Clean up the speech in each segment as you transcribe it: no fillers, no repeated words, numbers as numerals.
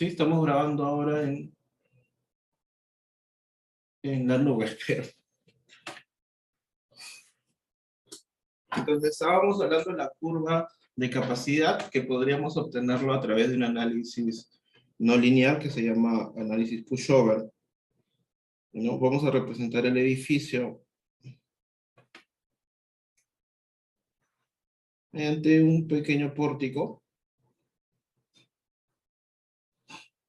Sí, estamos grabando ahora en la nube, espero. Entonces estábamos hablando de la curva de capacidad que podríamos obtenerlo a través de un análisis no lineal que se llama análisis pushover. ¿No? Vamos a representar el edificio mediante un pequeño pórtico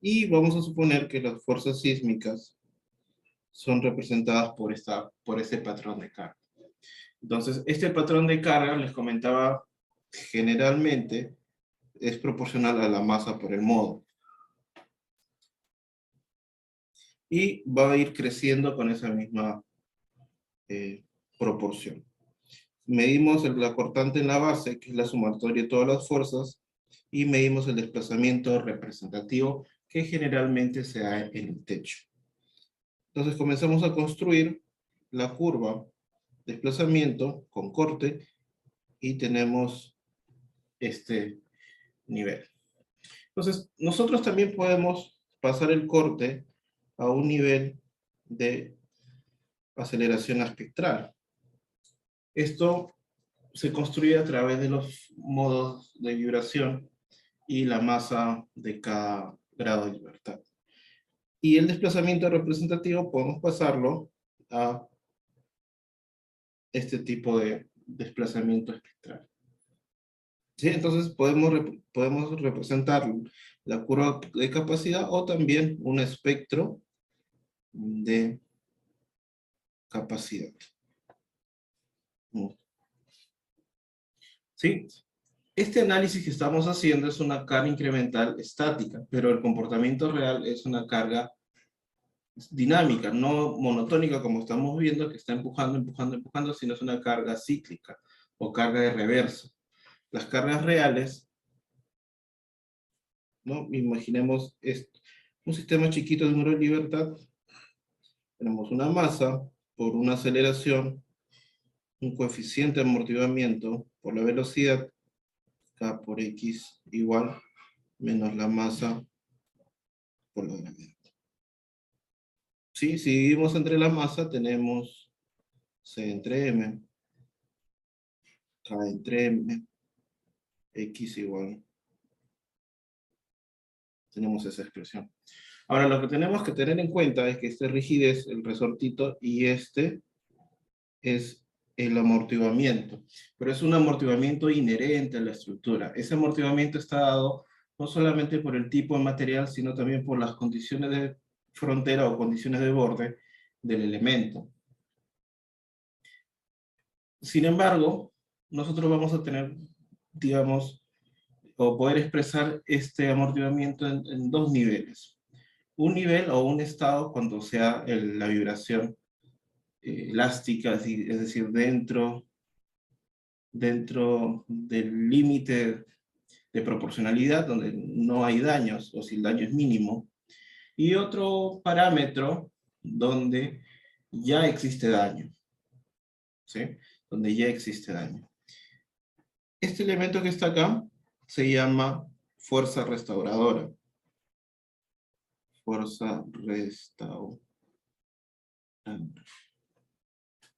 y vamos a suponer que las fuerzas sísmicas son representadas por ese patrón de carga. Entonces, este patrón de carga, les comentaba, generalmente es proporcional a la masa por el modo. Y va a ir creciendo con esa misma proporción. Medimos la cortante en la base, que es la sumatoria de todas las fuerzas, y medimos el desplazamiento representativo, que generalmente se da en el techo. Entonces comenzamos a construir la curva desplazamiento con corte, y tenemos este nivel. Entonces, nosotros también podemos pasar el corte a un nivel de aceleración espectral. Esto se construye a través de los modos de vibración y la masa de cada grado de libertad. Y el desplazamiento representativo podemos pasarlo a este tipo de desplazamiento espectral. ¿Sí? Entonces podemos representar la curva de capacidad o también un espectro de capacidad. ¿Sí? Este análisis que estamos haciendo es una carga incremental estática, pero el comportamiento real es una carga dinámica, no monotónica como estamos viendo, que está empujando, empujando, empujando, sino es una carga cíclica o carga de reverso. Las cargas reales, ¿no? Imaginemos esto. Un sistema chiquito de número de libertad. Tenemos una masa por una aceleración, un coeficiente de amortiguamiento por la velocidad, K por X igual, menos la masa por la gravedad. ¿Sí? Si dividimos entre la masa, tenemos C entre M, K entre M, X igual. Tenemos esa expresión. Ahora, lo que tenemos que tener en cuenta es que este rigidez, el resortito, y este es el amortiguamiento. Pero es un amortiguamiento inherente a la estructura. Ese amortiguamiento está dado no solamente por el tipo de material, sino también por las condiciones de frontera o condiciones de borde del elemento. Sin embargo, nosotros vamos a tener, digamos, o poder expresar este amortiguamiento en dos niveles. Un nivel o un estado cuando sea la vibración elástica, es decir, dentro del límite de proporcionalidad, donde no hay daños, o si el daño es mínimo, y otro parámetro donde ya existe daño, ¿sí? Donde ya existe daño. Este elemento que está acá se llama fuerza restauradora. Fuerza restauradora.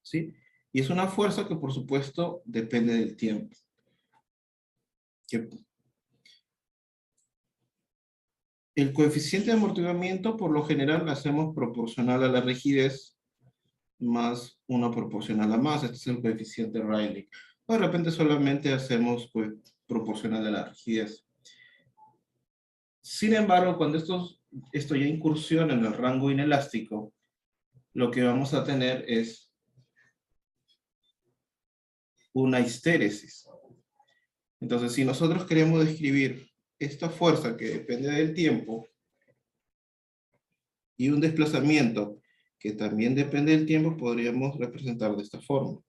¿Sí? Y es una fuerza que, por supuesto, depende del tiempo. El coeficiente de amortiguamiento, por lo general, lo hacemos proporcional a la rigidez más una proporcional a masa. Este es el coeficiente Rayleigh. O de repente solamente hacemos pues, proporcional a la rigidez. Sin embargo, cuando esto ya incursiona en el rango inelástico, lo que vamos a tener es una histéresis. Entonces, si nosotros queremos describir esta fuerza que depende del tiempo y un desplazamiento que también depende del tiempo, podríamos representar de esta forma.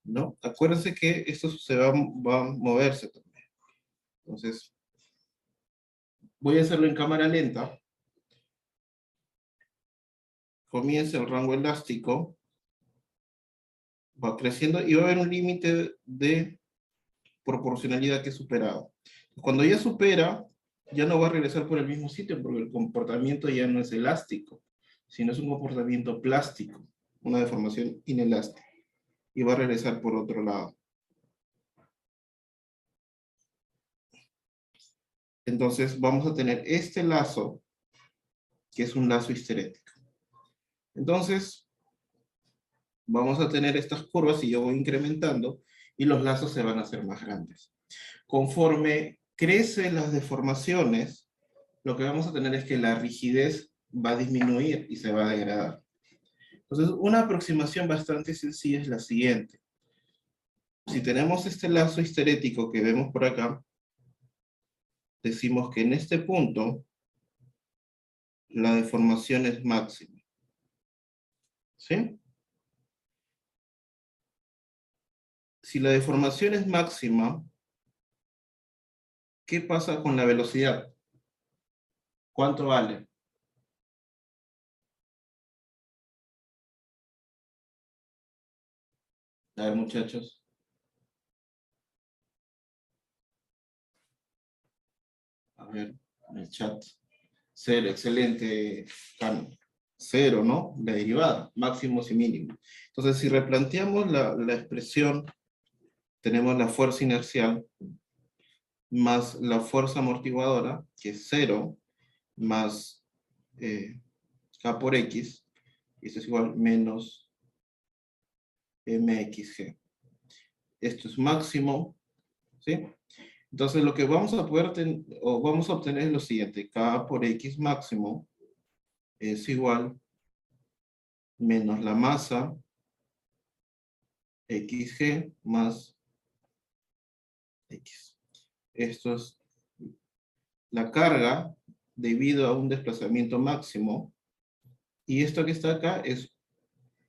¿No? Acuérdense que esto va a moverse también. Entonces, voy a hacerlo en cámara lenta comienza el rango elástico, va creciendo y va a haber un límite de proporcionalidad que es superado. Cuando ya supera, ya no va a regresar por el mismo sitio porque el comportamiento ya no es elástico, sino es un comportamiento plástico, una deformación inelástica, y va a regresar por otro lado. Entonces vamos a tener este lazo, que es un lazo histerético. Entonces, vamos a tener estas curvas y yo voy incrementando y los lazos se van a hacer más grandes. Conforme crecen las deformaciones, lo que vamos a tener es que la rigidez va a disminuir y se va a degradar. Entonces, una aproximación bastante sencilla es la siguiente. Si tenemos este lazo histerético que vemos por acá, decimos que en este punto la deformación es máxima. ¿Sí? Si la deformación es máxima, ¿qué pasa con la velocidad? ¿Cuánto vale? A ver, muchachos. A ver, en el chat. Cero, excelente, Carmen. Cero, ¿no? La derivada, máximos y mínimos. Entonces, si replanteamos la expresión, tenemos la fuerza inercial más la fuerza amortiguadora, que es cero, más K por X, y esto es igual menos MXG. Esto es máximo, ¿sí? Entonces lo que vamos a poder vamos a obtener es lo siguiente, K por X máximo es igual menos la masa XG más X. Esto es la carga debido a un desplazamiento máximo, y esto que está acá es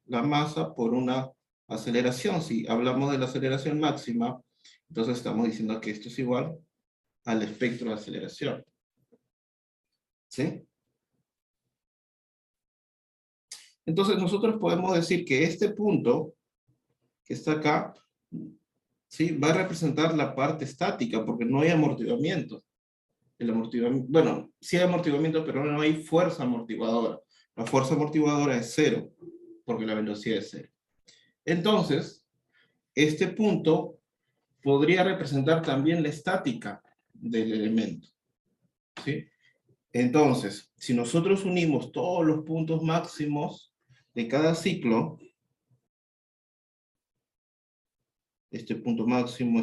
la masa por una aceleración. Si hablamos de la aceleración máxima, entonces estamos diciendo que esto es igual al espectro de aceleración. ¿Sí? Entonces nosotros podemos decir que este punto que está acá, ¿sí?, va a representar la parte estática porque no hay amortiguamiento. El amortiguamiento, bueno, sí hay amortiguamiento, pero no hay fuerza amortiguadora. La fuerza amortiguadora es cero, porque la velocidad es cero. Entonces, este punto podría representar también la estática del elemento, ¿sí? Entonces, si nosotros unimos todos los puntos máximos de cada ciclo, este punto máximo,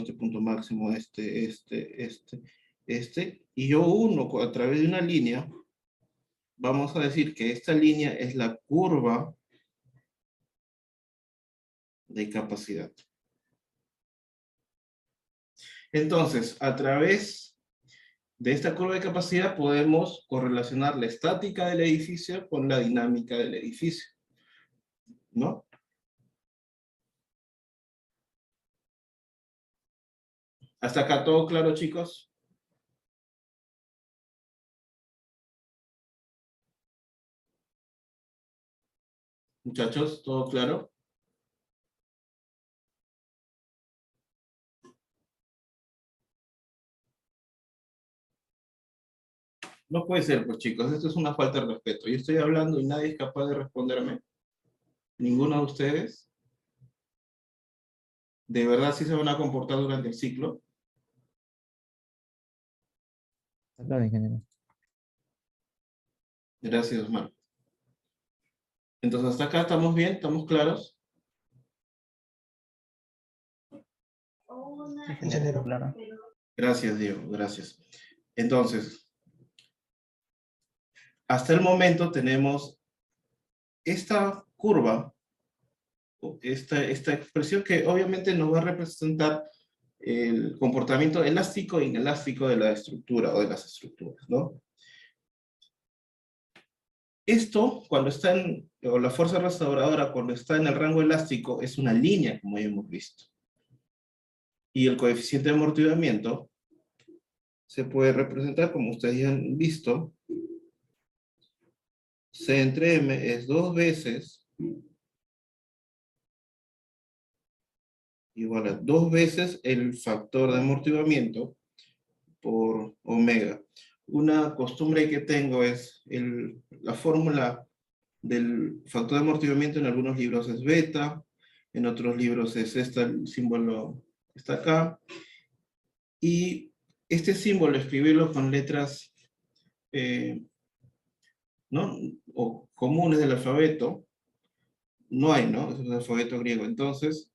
y yo uno a través de una línea, vamos a decir que esta línea es la curva de capacidad. Entonces, a través de esta curva de capacidad podemos correlacionar la estática del edificio con la dinámica del edificio, ¿no? ¿Hasta acá todo claro, chicos? Muchachos, ¿todo claro? No puede ser, pues chicos, esto es una falta de respeto. Yo estoy hablando y nadie es capaz de responderme. ¿Ninguno de ustedes? ¿De verdad sí se van a comportar durante el ciclo? Claro, ingeniero. Gracias, Omar. Entonces, hasta acá estamos bien, estamos claros. Ingeniero, claro. Gracias, Diego, gracias. Entonces, hasta el momento tenemos esta curva, esta expresión que obviamente nos va a representar el comportamiento elástico e inelástico de la estructura o de las estructuras, ¿no? Esto, cuando está o la fuerza restauradora, cuando está en el rango elástico, es una línea, como ya hemos visto. Y el coeficiente de amortiguamiento se puede representar, como ustedes ya han visto, C entre M es 2 veces igual a 2 veces el factor de amortiguamiento por omega. Una costumbre que tengo es la fórmula del factor de amortiguamiento en algunos libros es beta, en otros libros es el símbolo está acá, y este símbolo escribirlo con letras ¿no? o comunes del alfabeto, no hay, ¿no? Es el alfabeto griego. Entonces,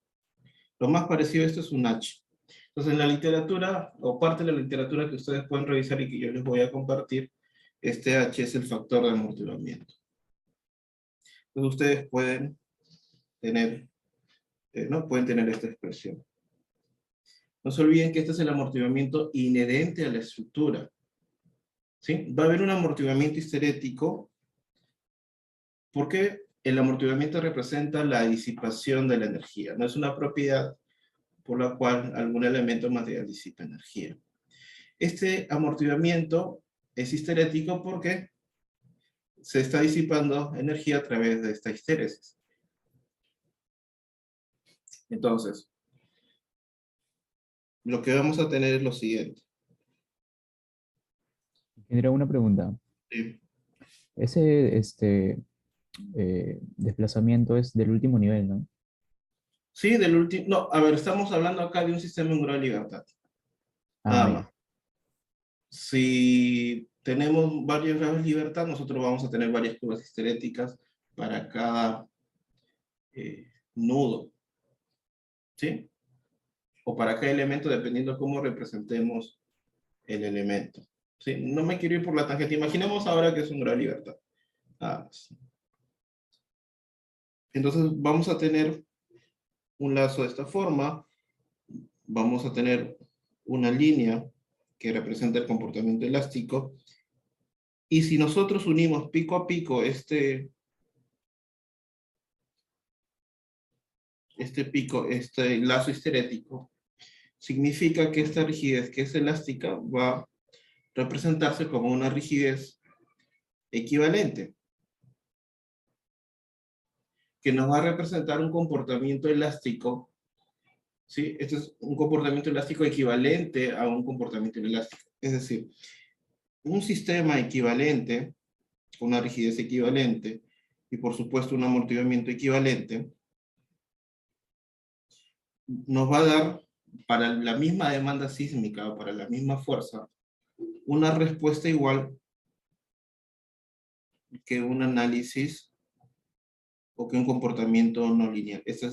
lo más parecido a esto es un H. Entonces, en la literatura, o parte de la literatura que ustedes pueden revisar y que yo les voy a compartir, este H es el factor de amortiguamiento. Entonces, ustedes pueden tener, ¿no? Pueden tener esta expresión. No se olviden que este es el amortiguamiento inherente a la estructura. ¿Sí? Va a haber un amortiguamiento histerético porque el amortiguamiento representa la disipación de la energía. No es una propiedad por la cual algún elemento material disipa energía. Este amortiguamiento es histerético porque se está disipando energía a través de esta histéresis. Entonces, lo que vamos a tener es lo siguiente. Genera una pregunta. Sí, Ese desplazamiento es del último nivel, ¿no? sí, del último... No, a ver, estamos hablando acá de un sistema en grado de libertad. Ah, Nada ya. más. Si tenemos varios grados de libertad, nosotros vamos a tener varias curvas histeréticas para cada nudo, ¿sí? O para cada elemento, dependiendo cómo representemos el elemento. ¿Sí? No me quiero ir por la tangente. Imaginemos ahora que es un grado de libertad. Ah, sí. Entonces vamos a tener un lazo de esta forma. Vamos a tener una línea que representa el comportamiento elástico. Y si nosotros unimos pico a pico este lazo histerético, significa que esta rigidez que es elástica va a representarse como una rigidez equivalente, que nos va a representar un comportamiento elástico, ¿sí? Este es un comportamiento elástico equivalente a un comportamiento inelástico. Es decir, un sistema equivalente, una rigidez equivalente, y por supuesto un amortiguamiento equivalente, nos va a dar, para la misma demanda sísmica o para la misma fuerza, una respuesta igual que un análisis o que un comportamiento no lineal. Esto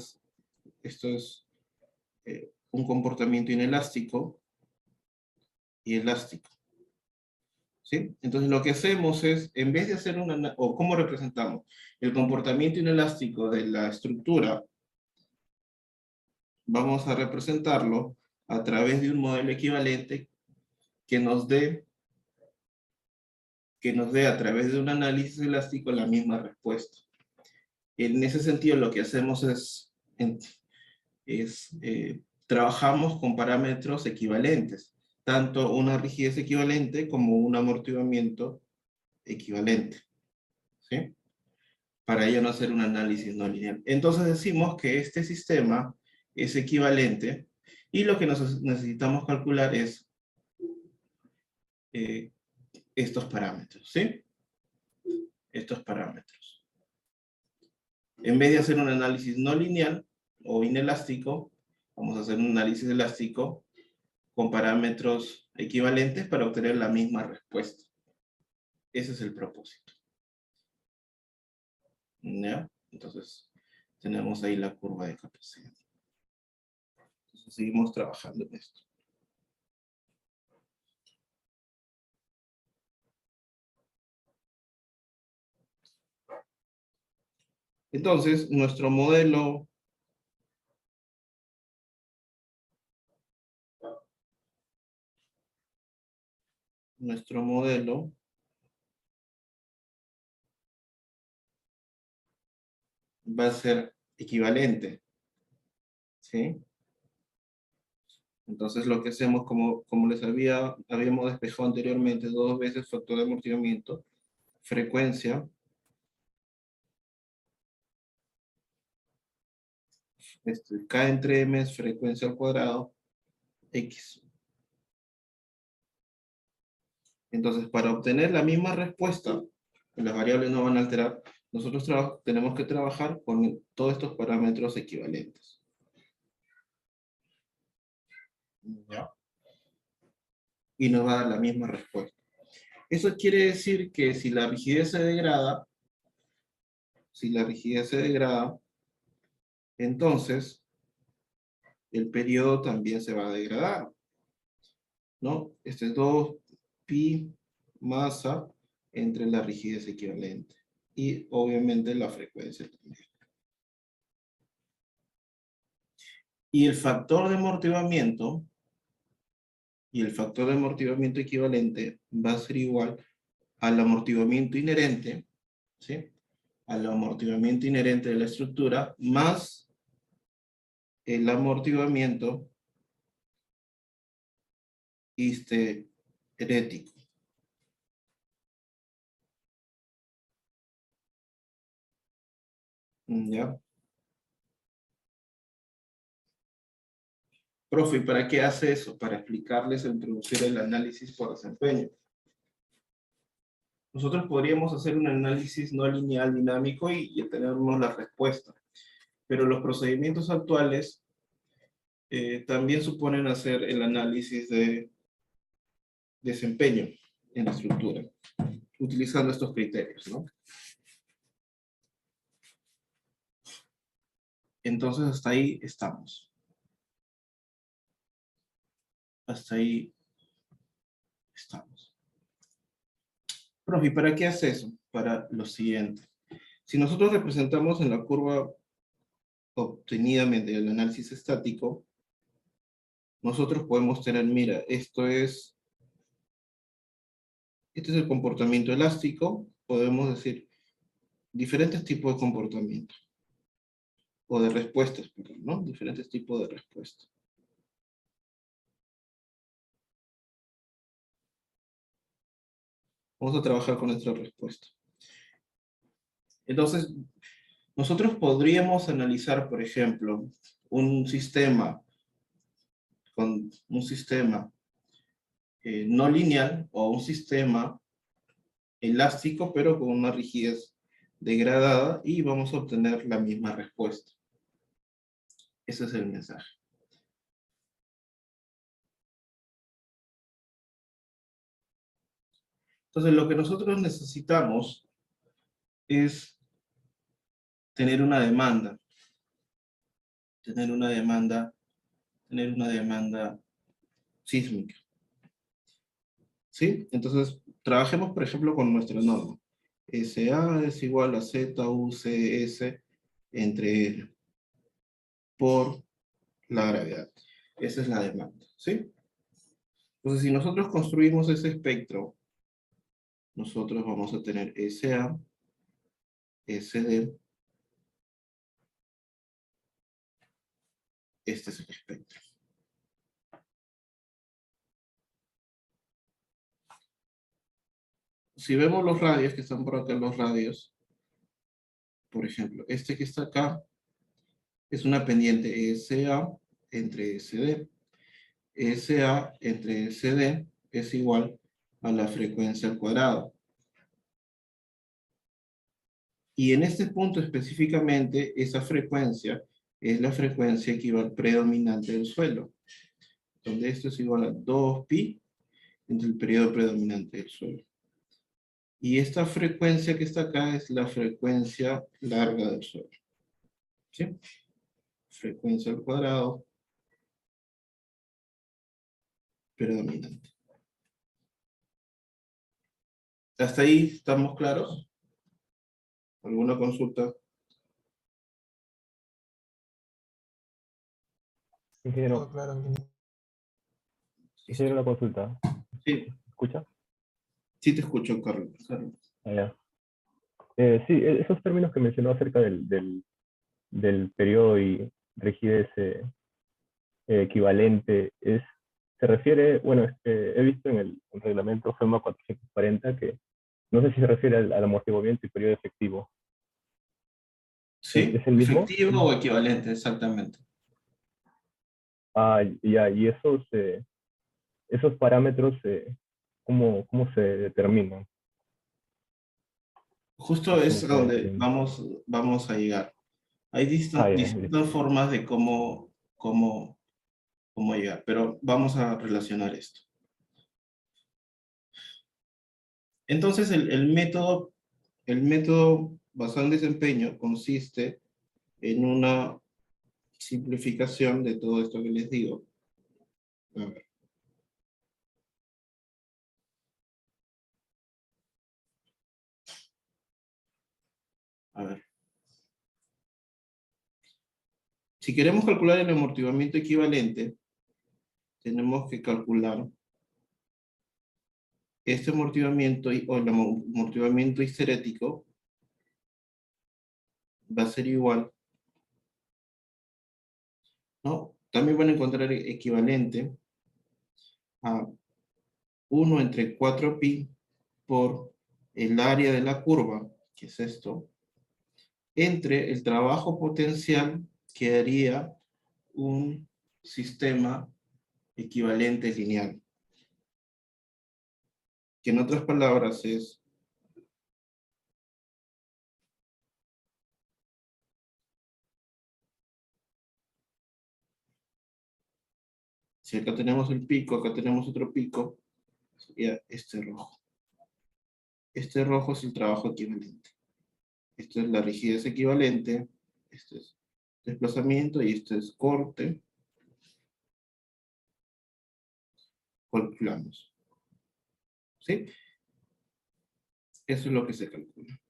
es un comportamiento inelástico y elástico. ¿Sí? Entonces lo que hacemos es, en vez de hacer o cómo representamos el comportamiento inelástico de la estructura, vamos a representarlo a través de un modelo equivalente que nos dé a través de un análisis elástico la misma respuesta. En ese sentido lo que hacemos es trabajamos con parámetros equivalentes, tanto una rigidez equivalente como un amortiguamiento equivalente, ¿sí? Para ello no hacer un análisis no lineal. Entonces decimos que este sistema es equivalente y lo que necesitamos calcular es eh, estos parámetros, ¿sí? Estos parámetros. En vez de hacer un análisis no lineal o inelástico, vamos a hacer un análisis elástico con parámetros equivalentes para obtener la misma respuesta. Ese es el propósito. ¿Ya? Entonces, tenemos ahí la curva de capacidad. Entonces, seguimos trabajando en esto. Entonces, nuestro modelo va a ser equivalente, ¿sí? Entonces lo que hacemos, como les habíamos despejado anteriormente, 2 veces factor de amortiguamiento, frecuencia K entre M es frecuencia al cuadrado, X. Entonces, para obtener la misma respuesta, las variables no van a alterar, nosotros tenemos que trabajar con todos estos parámetros equivalentes. ¿Ya? Y nos va a dar la misma respuesta. Eso quiere decir que si la rigidez se degrada, entonces el periodo también se va a degradar, ¿no? Este es 2pi masa entre la rigidez equivalente. Y obviamente la frecuencia también. Y el factor de amortiguamiento equivalente va a ser igual al amortiguamiento inherente, ¿sí? Al amortiguamiento inherente de la estructura más el amortiguamiento histerético. ¿Ya? Profe, ¿y para qué hace eso? Para explicarles o introducir el análisis por desempeño. Nosotros podríamos hacer un análisis no lineal dinámico y tenernos la respuesta. Pero los procedimientos actuales también suponen hacer el análisis de desempeño en la estructura, utilizando estos criterios, ¿no? Entonces, hasta ahí estamos. Hasta ahí estamos. Profe, ¿y para qué hace eso? Para lo siguiente. Si nosotros representamos en la curva obtenida mediante el análisis estático, nosotros podemos tener, mira, este es el comportamiento elástico, podemos decir diferentes tipos de comportamiento, o de respuestas, perdón, ¿no? Diferentes tipos de respuestas. Vamos a trabajar con nuestra respuesta. Entonces, nosotros podríamos analizar, por ejemplo, un sistema no lineal o un sistema elástico, pero con una rigidez degradada, y vamos a obtener la misma respuesta. Ese es el mensaje. Entonces, lo que nosotros necesitamos es tener una demanda. Tener una demanda sísmica. ¿Sí? Entonces, trabajemos, por ejemplo, con nuestra norma. SA es igual a ZUCS entre L por la gravedad. Esa es la demanda, ¿sí? Entonces, si nosotros construimos ese espectro, nosotros vamos a tener SA, SD, este es el espectro. Si vemos los radios, que están por acá los radios, por ejemplo, este que está acá, es una pendiente SA entre SD. SA entre SD es igual a la frecuencia al cuadrado. Y en este punto específicamente, esa frecuencia es la frecuencia predominante del suelo, donde esto es igual a 2pi entre el periodo predominante del suelo. Y esta frecuencia que está acá es la frecuencia larga del suelo. ¿Sí? Frecuencia al cuadrado predominante. ¿Hasta ahí estamos claros? ¿Alguna consulta? Ingeniero, Todo claro, ingeniero. ingeniero, la consulta. Sí, ¿Escucha? sí te escucho, Carlos. Ah, ya. Sí, esos términos que mencionó acerca del periodo y rigidez equivalente, se refiere, bueno, he visto en el reglamento FEMA 440 que no sé si se refiere al amortiguamiento y periodo efectivo. ¿Sí? es el mismo? Efectivo o equivalente, exactamente. Ah, ya, y esos parámetros, ¿cómo se determinan? Justo ¿Cómo es a se donde definen? vamos a llegar. Hay Ya, listo. distintas formas de cómo llegar, pero vamos a relacionar esto. Entonces, el método basado en desempeño consiste en una simplificación de todo esto que les digo. A ver, a ver. Si queremos calcular el amortiguamiento equivalente, tenemos que calcular este amortiguamiento o el amortiguamiento histerético va a ser igual, ¿no? También van a encontrar equivalente a 1 entre 4pi por el área de la curva, que es esto, entre el trabajo potencial que haría un sistema equivalente lineal, que en otras palabras es, si acá tenemos el pico, acá tenemos otro pico, sería este rojo. Este rojo es el trabajo equivalente. Esta es la rigidez equivalente, este es desplazamiento y este es corte. Calculamos. ¿Sí? Eso es lo que se calcula.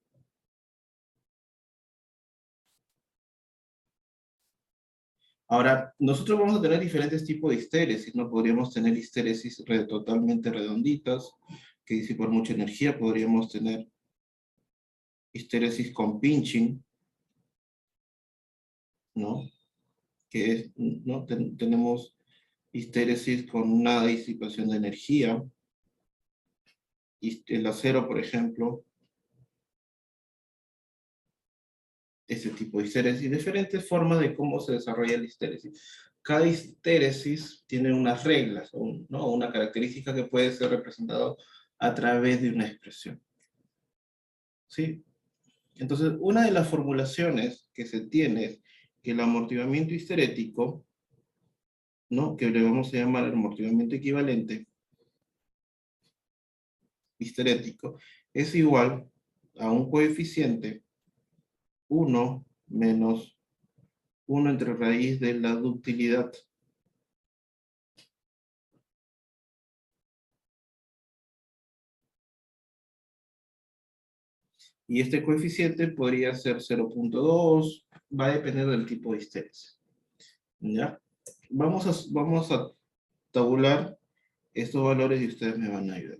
Ahora, nosotros vamos a tener diferentes tipos de histéresis, ¿no? Podríamos tener histéresis totalmente redonditas, que disipan mucha energía. Podríamos tener histéresis con pinching, ¿no? Que es, ¿no? Tenemos histéresis con una disipación de energía. Y el acero, por ejemplo, este tipo de histéresis, diferentes formas de cómo se desarrolla la histéresis. Cada histéresis tiene unas reglas, ¿no? Una característica que puede ser representada a través de una expresión. ¿Sí? Entonces, una de las formulaciones que se tiene es que el amortiguamiento histerético, ¿no? Que le vamos a llamar el amortiguamiento equivalente histerético, es igual a un coeficiente 1 menos 1 entre raíz de la ductilidad. Y este coeficiente podría ser 0.2, va a depender del tipo de histéresis. ¿Ya? Vamos a tabular estos valores y ustedes me van a ayudar.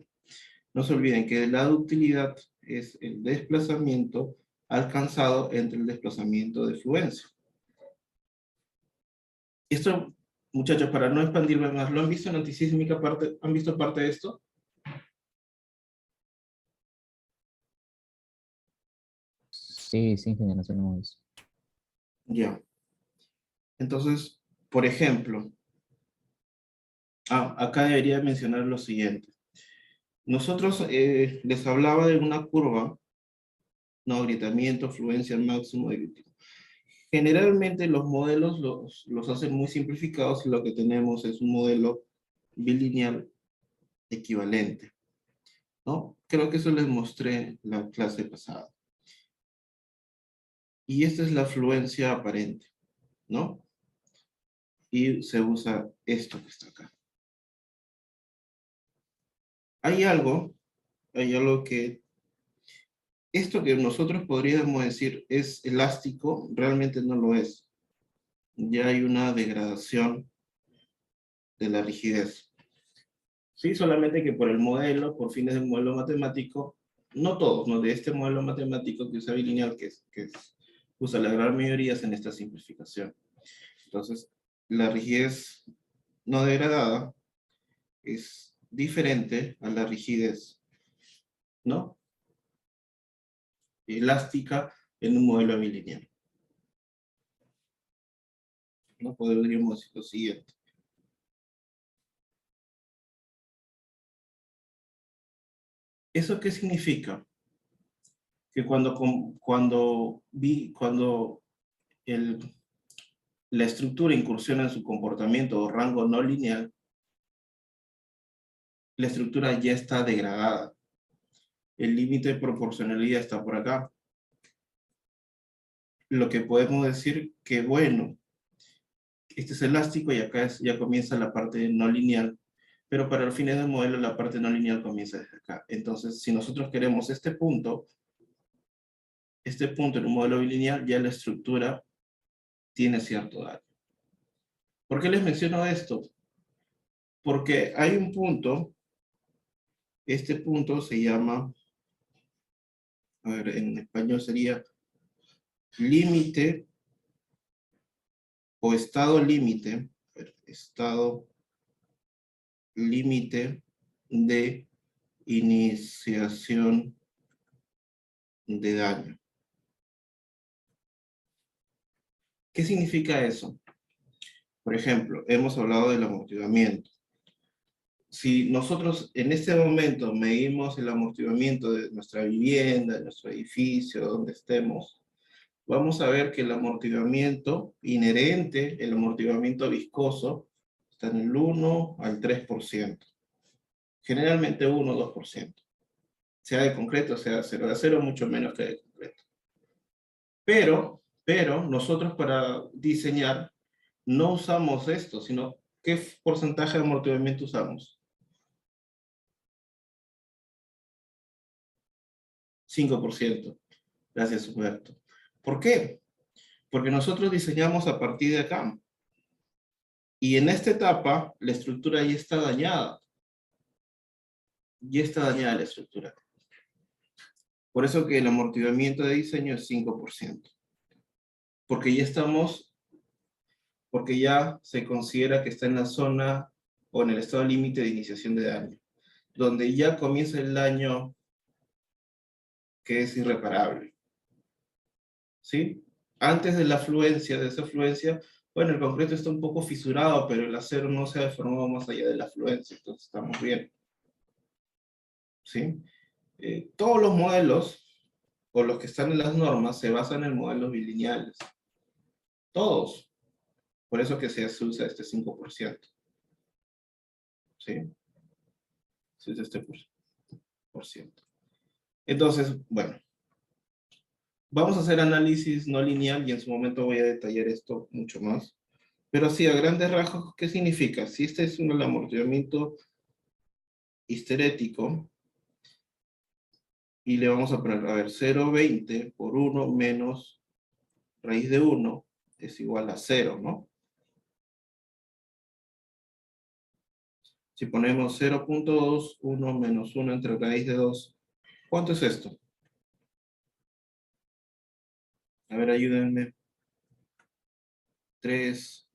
No se olviden que la ductilidad es el desplazamiento alcanzado entre el desplazamiento de fluencia. Esto, muchachos, para no expandirme más, ¿lo han visto en antisísmica parte? ¿Han visto parte de esto? Sí, sí, ingeniero, eso no es. Ya. Entonces, por ejemplo, acá debería mencionar lo siguiente. Nosotros les hablaba de una curva, no, agrietamiento, fluencia máximo. Generalmente los modelos los hacen muy simplificados y lo que tenemos es un modelo bilineal equivalente, ¿no? Creo que eso les mostré la clase pasada. Y esta es la fluencia aparente, ¿no? Y se usa esto que está acá. Hay algo, hay algo que, esto que nosotros podríamos decir es elástico, realmente no lo es. Ya hay una degradación de la rigidez. Sí, solamente que por el modelo, por fines del modelo matemático, no todos, no de este modelo matemático que usa bilineal, usa la gran mayoría en esta simplificación. Entonces, la rigidez no degradada es diferente a la rigidez, ¿no? Elástica en un modelo bilineal. ¿no? Podríamos decir lo siguiente. ¿Eso qué significa? Que cuando la estructura incursiona en su comportamiento o rango no lineal, la estructura ya está degradada. El límite de proporcionalidad está por acá. Lo que podemos decir que, bueno, este es elástico y acá ya comienza la parte no lineal, pero para los fines del modelo la parte no lineal comienza desde acá. Entonces, si nosotros queremos este punto en un modelo bilineal, ya la estructura tiene cierto daño. ¿Por qué les menciono esto? Porque hay un punto, este punto se llama, a ver, en español sería límite o estado límite de iniciación de daño. ¿Qué significa eso? Por ejemplo, hemos hablado del amortiguamiento. Si nosotros en este momento medimos el amortiguamiento de nuestra vivienda, de nuestro edificio, donde estemos, vamos a ver que el amortiguamiento inherente, el amortiguamiento viscoso, está en el 1 al 3%. Generalmente 1 o 2%. Sea de concreto, sea de acero. De acero mucho menos que de concreto. Pero nosotros para diseñar no usamos esto, sino ¿qué porcentaje de amortiguamiento usamos? 5%. Gracias, Humberto. ¿Por qué? Porque nosotros diseñamos a partir de acá. Y en esta etapa, la estructura ya está dañada. Ya está dañada la estructura. Por eso que el amortiguamiento de diseño es 5%. Porque ya se considera que está en la zona o en el estado límite de iniciación de daño. Donde ya comienza el daño que es irreparable. ¿Sí? Antes de esa fluencia, bueno, el concreto está un poco fisurado, pero el acero no se ha deformado más allá de la fluencia, entonces estamos bien. ¿Sí? Todos los modelos, o los que están en las normas, se basan en modelos bilineales. Todos. Por eso que se usa este 5%. ¿Sí? Se usa este por ciento. Entonces, bueno. Vamos a hacer análisis no lineal y en su momento voy a detallar esto mucho más. Pero sí, a grandes rasgos, ¿qué significa? Si este es un amortiguamiento histerético, y le vamos a poner, a ver, 0,20 por 1 menos raíz de 1 es igual a 0, ¿no? Si ponemos 0.2, 1 menos 1 entre raíz de 2, ¿cuánto es esto? A ver, ayúdenme. 3.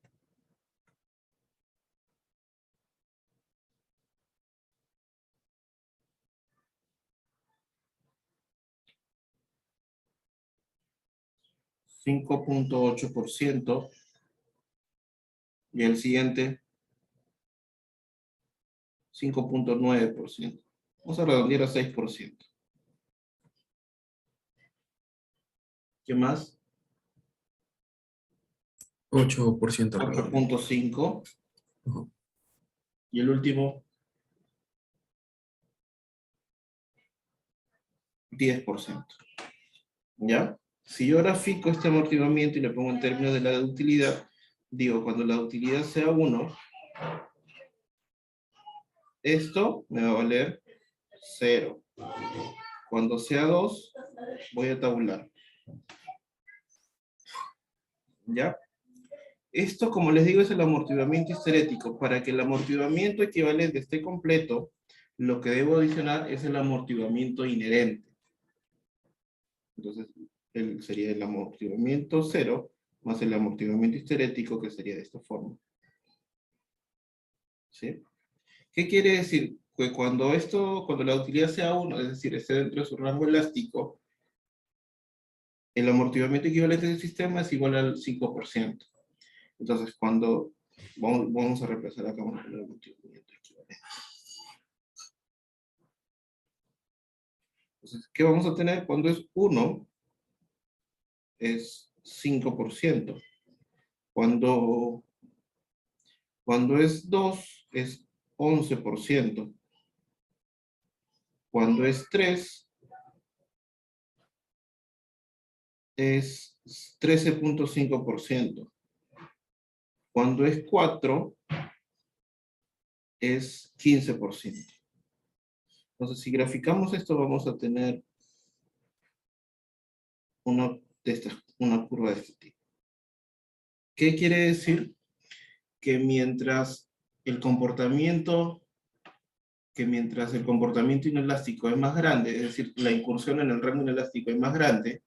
5.8%. Y el siguiente, 5.9%. Vamos a redondear a 6%. ¿Qué más? 8%. 8.5. Ujú. Y el último, 10%. ¿Ya? Si yo grafico este amortiguamiento y le pongo en términos de la utilidad, digo, cuando la utilidad sea 1, esto me va a valer 0. Cuando sea 2, voy a tabular. ¿Ya? Esto, como les digo, es el amortiguamiento histerético. Para que el amortiguamiento equivalente esté completo, lo que debo adicionar es el amortiguamiento inherente. Entonces, sería el amortiguamiento 0 más el amortiguamiento histerético, que sería de esta forma. ¿Sí? ¿Qué quiere decir? Que cuando la utilidad sea 1, es decir, esté dentro de su rango elástico, el amortiguamiento equivalente del sistema es igual al 5%. Entonces, cuando vamos a reemplazar acá, vamos a poner el amortiguamiento equivalente. Entonces, ¿qué vamos a tener? Cuando es 1, es 5%. Cuando es 2, es 11%. Cuando es 3, es 13.5%. Cuando es 4, es 15%. Entonces, si graficamos esto, vamos a tener una curva de este tipo. ¿Qué quiere decir? Que mientras el comportamiento inelástico es más grande, es decir, la incursión en el rango inelástico es más grande,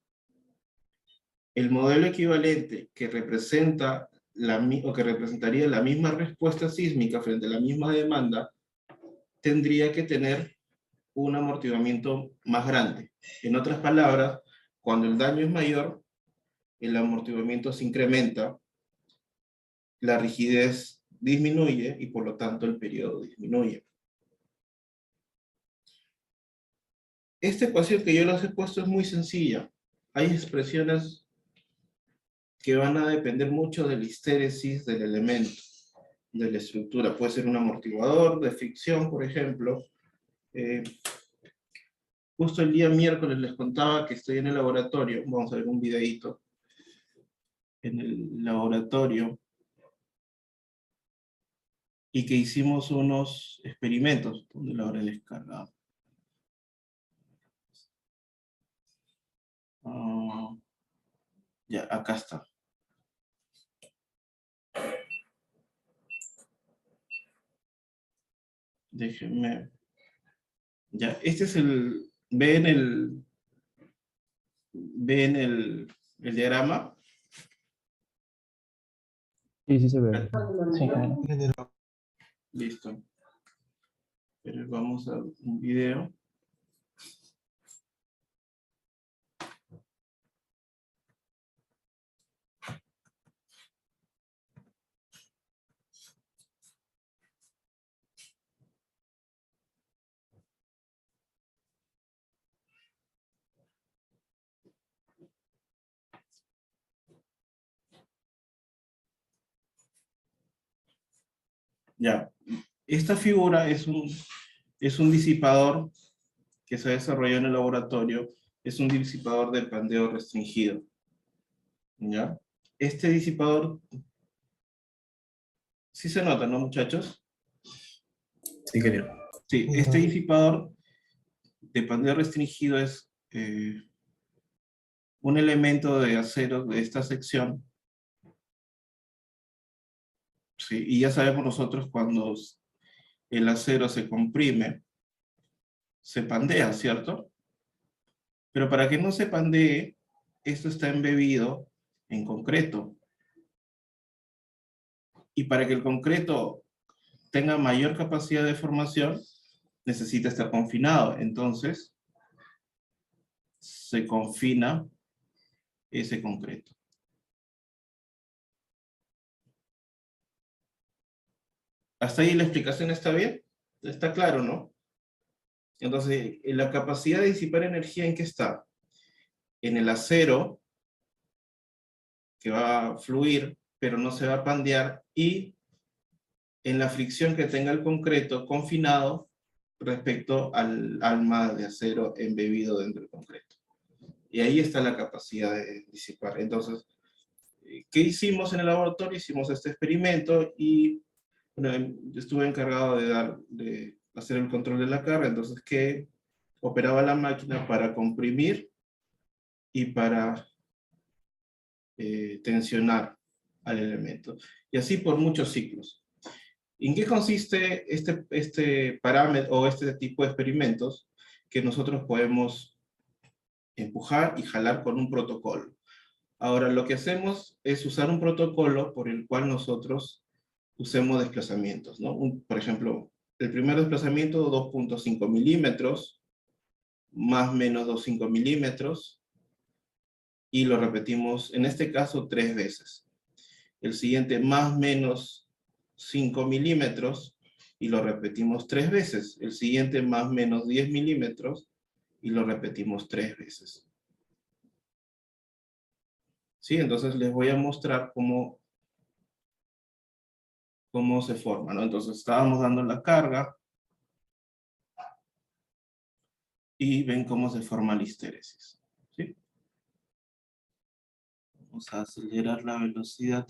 el modelo equivalente que representaría la misma respuesta sísmica frente a la misma demanda, tendría que tener un amortiguamiento más grande. En otras palabras, cuando el daño es mayor, el amortiguamiento se incrementa, la rigidez disminuye y por lo tanto el periodo disminuye. Esta ecuación que yo les he puesto es muy sencilla. Hay expresiones que van a depender mucho de la histéresis del elemento, de la estructura. Puede ser un amortiguador de fricción, por ejemplo. Justo el día miércoles les contaba que estoy en el laboratorio. Vamos a ver un videíto. En el laboratorio. Y que hicimos unos experimentos. ¿Dónde lo habré descargado? Ya, acá está. Déjenme. Ya, este es el. ¿Ven el diagrama? Sí, sí se ve. Sí, claro. Listo. Pero vamos a un video. Ya. Esta figura es un disipador que se desarrolló en el laboratorio. Es un disipador de pandeo restringido. ¿Ya? Este disipador, sí se nota, ¿no, muchachos? Sí, ingeniero. Sí, este disipador de pandeo restringido es un elemento de acero de esta sección. Sí, y ya sabemos nosotros cuando el acero se comprime, se pandea, ¿cierto? Pero para que no se pandee, esto está embebido en concreto. Y para que el concreto tenga mayor capacidad de formación, necesita estar confinado. Entonces, se confina ese concreto. ¿Hasta ahí la explicación está bien? Está claro, ¿no? Entonces, la capacidad de disipar energía, ¿en qué está? En el acero, que va a fluir, pero no se va a pandear, y en la fricción que tenga el concreto confinado respecto al alma de acero embebido dentro del concreto. Y ahí está la capacidad de disipar. Entonces, ¿qué hicimos en el laboratorio? Hicimos este experimento y bueno, yo estuve encargado de hacer el control de la carga, entonces que operaba la máquina para comprimir y para tensionar al elemento. Y así por muchos ciclos. ¿En qué consiste este parámetro o este tipo de experimentos? Que nosotros podemos empujar y jalar con un protocolo. Ahora, lo que hacemos es usar un protocolo por el cual nosotros usemos desplazamientos, ¿no? Por ejemplo, el primer desplazamiento 2.5 milímetros, más menos 2.5 milímetros, y lo repetimos, en este caso, 3 veces. el siguiente más menos 5 milímetros, y lo repetimos 3 veces, el siguiente más menos 10 milímetros, y lo repetimos 3 veces. ¿Sí? Entonces les voy a mostrar cómo se forma, ¿no? Entonces estábamos dando la carga, y ven cómo se forma la histéresis. ¿Sí? Vamos a acelerar la velocidad.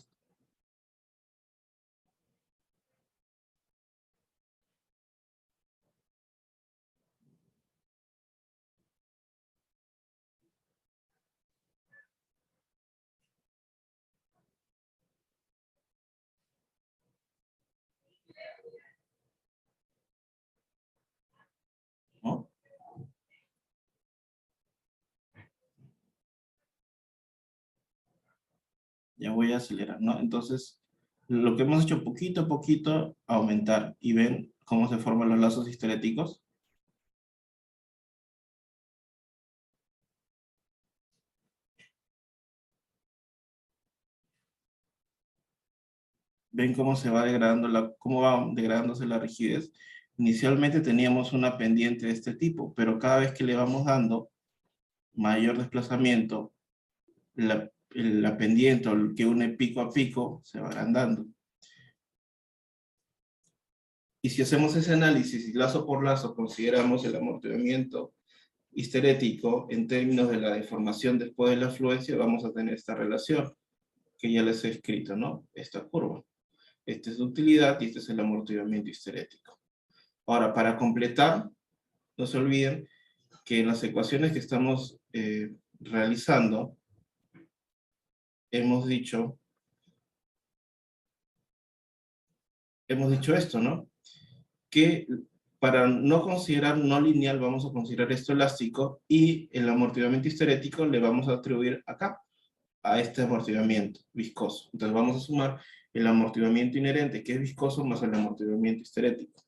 ¿No? Ya voy a acelerar, ¿no? Entonces, lo que hemos hecho poquito a poquito, aumentar. Y ven cómo se forman los lazos histeréticos. Ven cómo se va degradando cómo va degradándose la rigidez. Inicialmente teníamos una pendiente de este tipo, pero cada vez que le vamos dando mayor desplazamiento, la pendiente, o el que une pico a pico, se va agrandando. Y si hacemos ese análisis y lazo por lazo consideramos el amortiguamiento histerético en términos de la deformación después de la afluencia, vamos a tener esta relación que ya les he escrito, ¿no? Esta curva. Esta es la utilidad y este es el amortiguamiento histerético. Ahora, para completar, no se olviden que en las ecuaciones que estamos realizando, hemos dicho esto, ¿no? Que para no considerar no lineal vamos a considerar esto elástico, y el amortiguamiento histerético le vamos a atribuir acá, a este amortiguamiento viscoso. Entonces vamos a sumar el amortiguamiento inherente, que es viscoso, más el amortiguamiento histerético.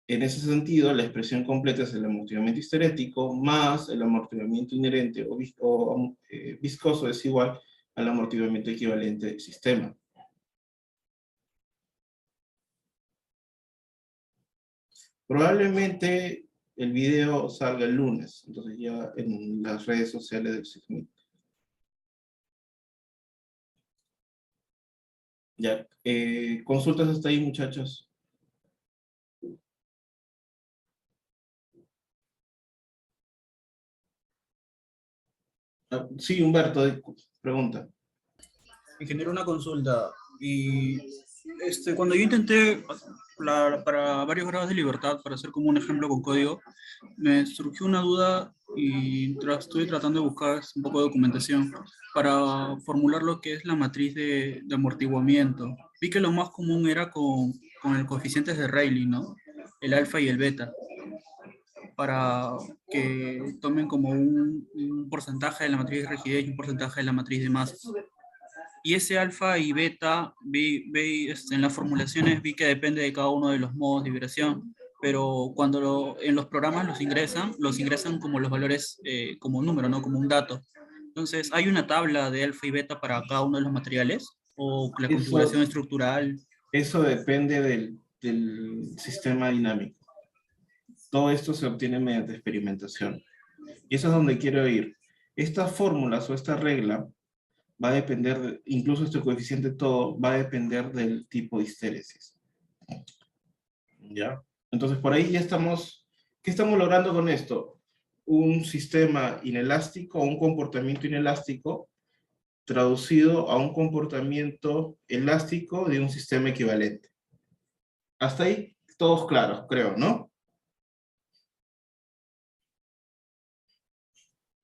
En ese sentido, la expresión completa es el amortiguamiento histerético más el amortiguamiento inherente o viscoso es igual al amortiguamiento equivalente del sistema. Probablemente el video salga el lunes, entonces ya en las redes sociales del SIGMIT. Ya, consultas hasta ahí, muchachos. Sí, Humberto, pregunta. Ingeniero, una consulta. Y cuando yo intenté para varios grados de libertad, para hacer como un ejemplo con código, me surgió una duda y estoy tratando de buscar un poco de documentación para formular lo que es la matriz de amortiguamiento. Vi que lo más común era con el coeficientes de Rayleigh, ¿no? El alfa y el beta, para que tomen como un porcentaje de la matriz de rigidez y un porcentaje de la matriz de masas. Y ese alfa y beta, en las formulaciones vi que depende de cada uno de los modos de vibración, pero cuando en los programas los ingresan como los valores, como un número, ¿no? Como un dato. Entonces, ¿hay una tabla de alfa y beta para cada uno de los materiales? ¿O la configuración estructural? Eso depende del sistema dinámico. Todo esto se obtiene mediante experimentación. Y eso es donde quiero ir. Estas fórmulas o esta regla va a depender, incluso este coeficiente todo, va a depender del tipo de histéresis. ¿Ya? Entonces, por ahí ya estamos, ¿qué estamos logrando con esto? Un sistema inelástico, un comportamiento inelástico, traducido a un comportamiento elástico de un sistema equivalente. Hasta ahí, todos claros, creo, ¿no?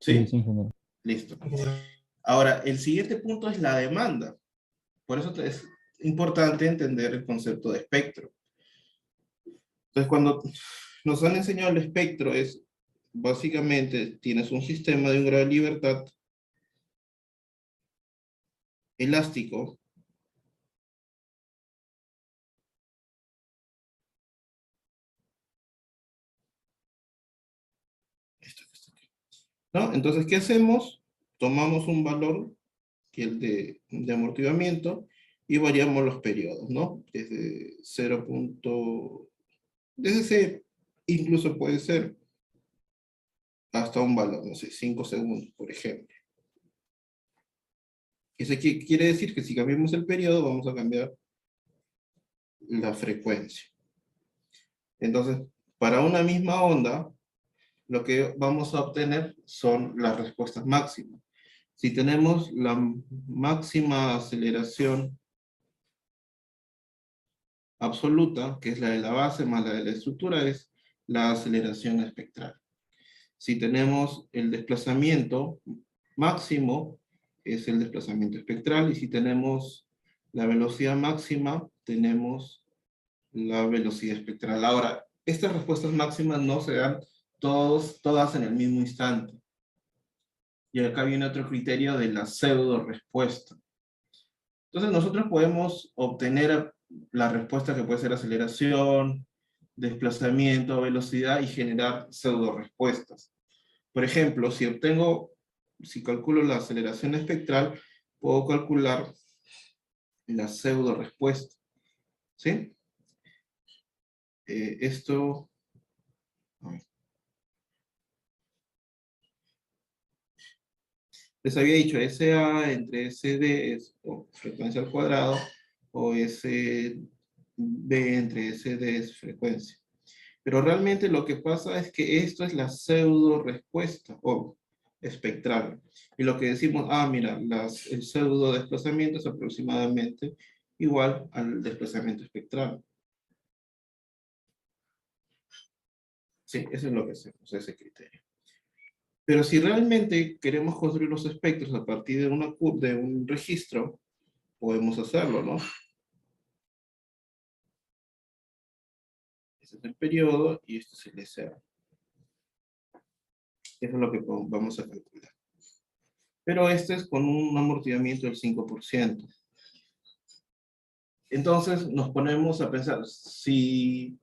Sí, ¿Sí? sí, ingeniero. Listo. Ahora, el siguiente punto es la demanda. Por eso es importante entender el concepto de espectro. Entonces, cuando nos han enseñado el espectro, es básicamente tienes un sistema de un grado de libertad elástico, ¿no? Entonces, ¿qué hacemos? Tomamos un valor y el de amortiguamiento, y variamos los periodos, ¿no? Desde 0. Desde ese incluso puede ser hasta un valor, no sé, 5 segundos, por ejemplo. Eso quiere decir que si cambiamos el periodo, vamos a cambiar la frecuencia. Entonces, para una misma onda, lo que vamos a obtener son las respuestas máximas. Si tenemos la máxima aceleración absoluta, que es la de la base más la de la estructura, es la aceleración espectral. Si tenemos el desplazamiento máximo, es el desplazamiento espectral, y si tenemos la velocidad máxima, tenemos la velocidad espectral. Ahora, estas respuestas máximas no se dan todas en el mismo instante. Y acá viene otro criterio de la pseudo respuesta. Entonces nosotros podemos obtener la respuesta que puede ser aceleración, desplazamiento, velocidad, y generar pseudo respuestas. Por ejemplo, si calculo la aceleración espectral, puedo calcular la pseudo respuesta. ¿Sí? Esto... a ver. Les había dicho, SA entre SD es frecuencia al cuadrado, o SB entre SD es frecuencia. Pero realmente lo que pasa es que esto es la pseudo respuesta, o espectral. Y lo que decimos, mira, el pseudo desplazamiento es aproximadamente igual al desplazamiento espectral. Sí, eso es lo que hacemos, ese criterio. Pero si realmente queremos construir los espectros a partir de un registro, podemos hacerlo, ¿no? Este es el periodo y este es el SA. Eso es lo que vamos a calcular. Pero este es con un amortiguamiento del 5%. Entonces nos ponemos a pensar, si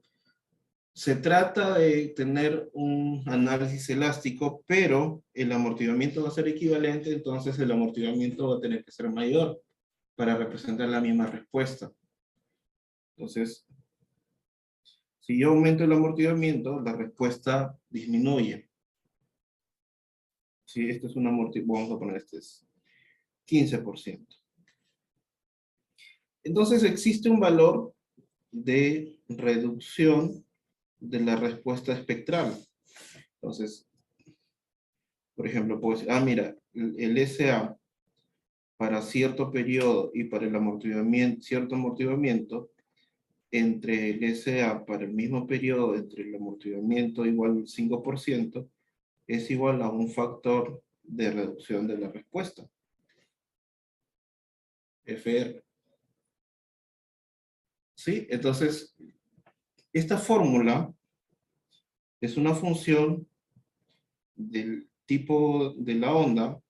se trata de tener un análisis elástico, pero el amortiguamiento va a ser equivalente, entonces el amortiguamiento va a tener que ser mayor para representar la misma respuesta. Entonces, si yo aumento el amortiguamiento, la respuesta disminuye. Si este es un amortiguamiento, vamos a poner este es 15%. Entonces existe un valor de reducción de la respuesta espectral. Entonces, por ejemplo, puedo decir, mira, el SA para cierto periodo y para el amortiguamiento, cierto amortiguamiento, entre el SA para el mismo periodo, entre el amortiguamiento igual al 5%, es igual a un factor de reducción de la respuesta. FR. ¿Sí? Entonces, esta fórmula es una función del tipo de la onda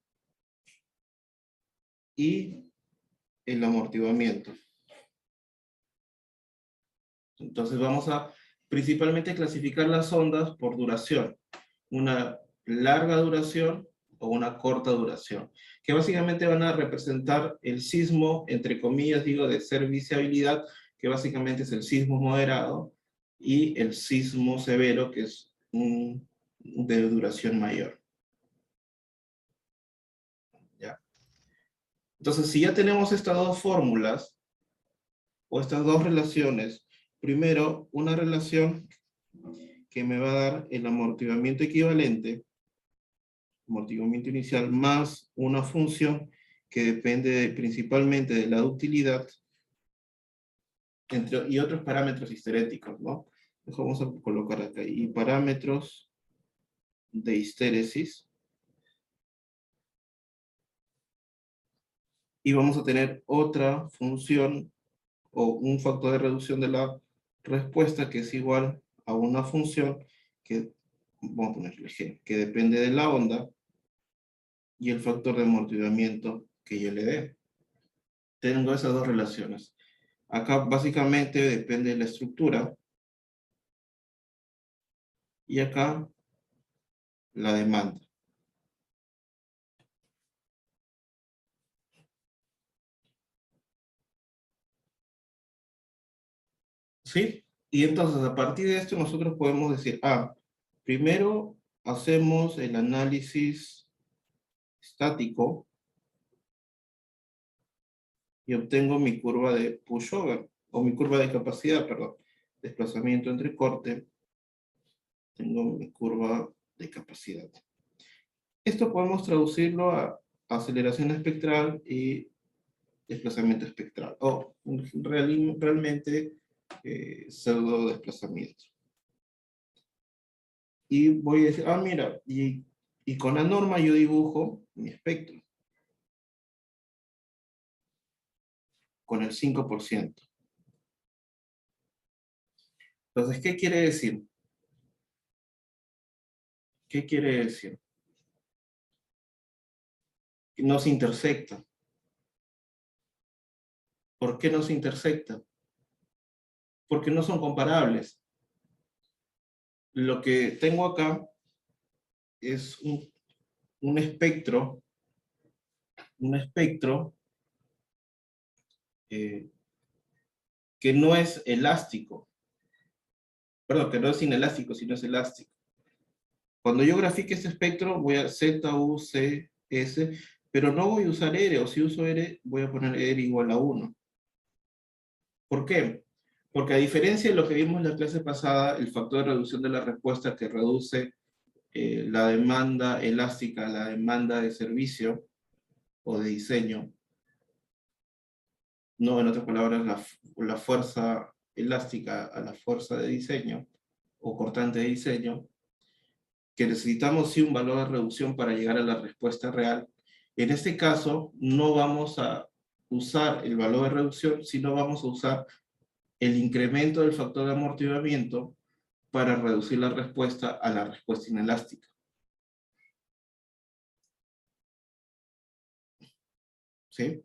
y el amortiguamiento. Entonces vamos a principalmente clasificar las ondas por duración. Una larga duración o una corta duración, que básicamente van a representar el sismo, entre comillas digo, de serviciabilidad, que básicamente es el sismo moderado, y el sismo severo, que es de duración mayor. ¿Ya? Entonces, si ya tenemos estas dos fórmulas, o estas dos relaciones, primero, una relación que me va a dar el amortiguamiento equivalente, amortiguamiento inicial, más una función que depende principalmente de la ductilidad, y otros parámetros histeréticos, ¿no? Vamos a colocar acá, y parámetros de histéresis. Y vamos a tener otra función, o un factor de reducción de la respuesta, que es igual a una función que, vamos a ponerle G, que depende de la onda, y el factor de amortiguamiento que yo le dé. Tengo esas dos relaciones. Acá básicamente depende de la estructura, y acá la demanda. ¿Sí? Y entonces, a partir de esto, nosotros podemos decir, primero hacemos el análisis estático y obtengo mi curva de pushover, o mi curva de capacidad, perdón, desplazamiento entre corte, tengo mi curva de capacidad. Esto podemos traducirlo a aceleración espectral y desplazamiento espectral, o realmente pseudo desplazamiento. Y voy a decir, mira, y con la norma yo dibujo mi espectro. Con el 5%. Entonces, ¿qué quiere decir? ¿Qué quiere decir? Que no se intersecta. ¿Por qué no se intersecta? Porque no son comparables. Lo que tengo acá es un espectro eh, que no es elástico. Perdón, que no es inelástico, sino es elástico. Cuando yo grafique este espectro, voy a Z, U, C, S, pero no voy a usar R, o si uso R, voy a poner R igual a 1. ¿Por qué? Porque a diferencia de lo que vimos en la clase pasada, el factor de reducción de la respuesta que reduce la demanda elástica a la demanda de servicio o de diseño, no, en otras palabras, la fuerza elástica a la fuerza de diseño o cortante de diseño, que necesitamos sí un valor de reducción para llegar a la respuesta real. En este caso, no vamos a usar el valor de reducción, sino vamos a usar el incremento del factor de amortiguamiento para reducir la respuesta a la respuesta inelástica. ¿Sí?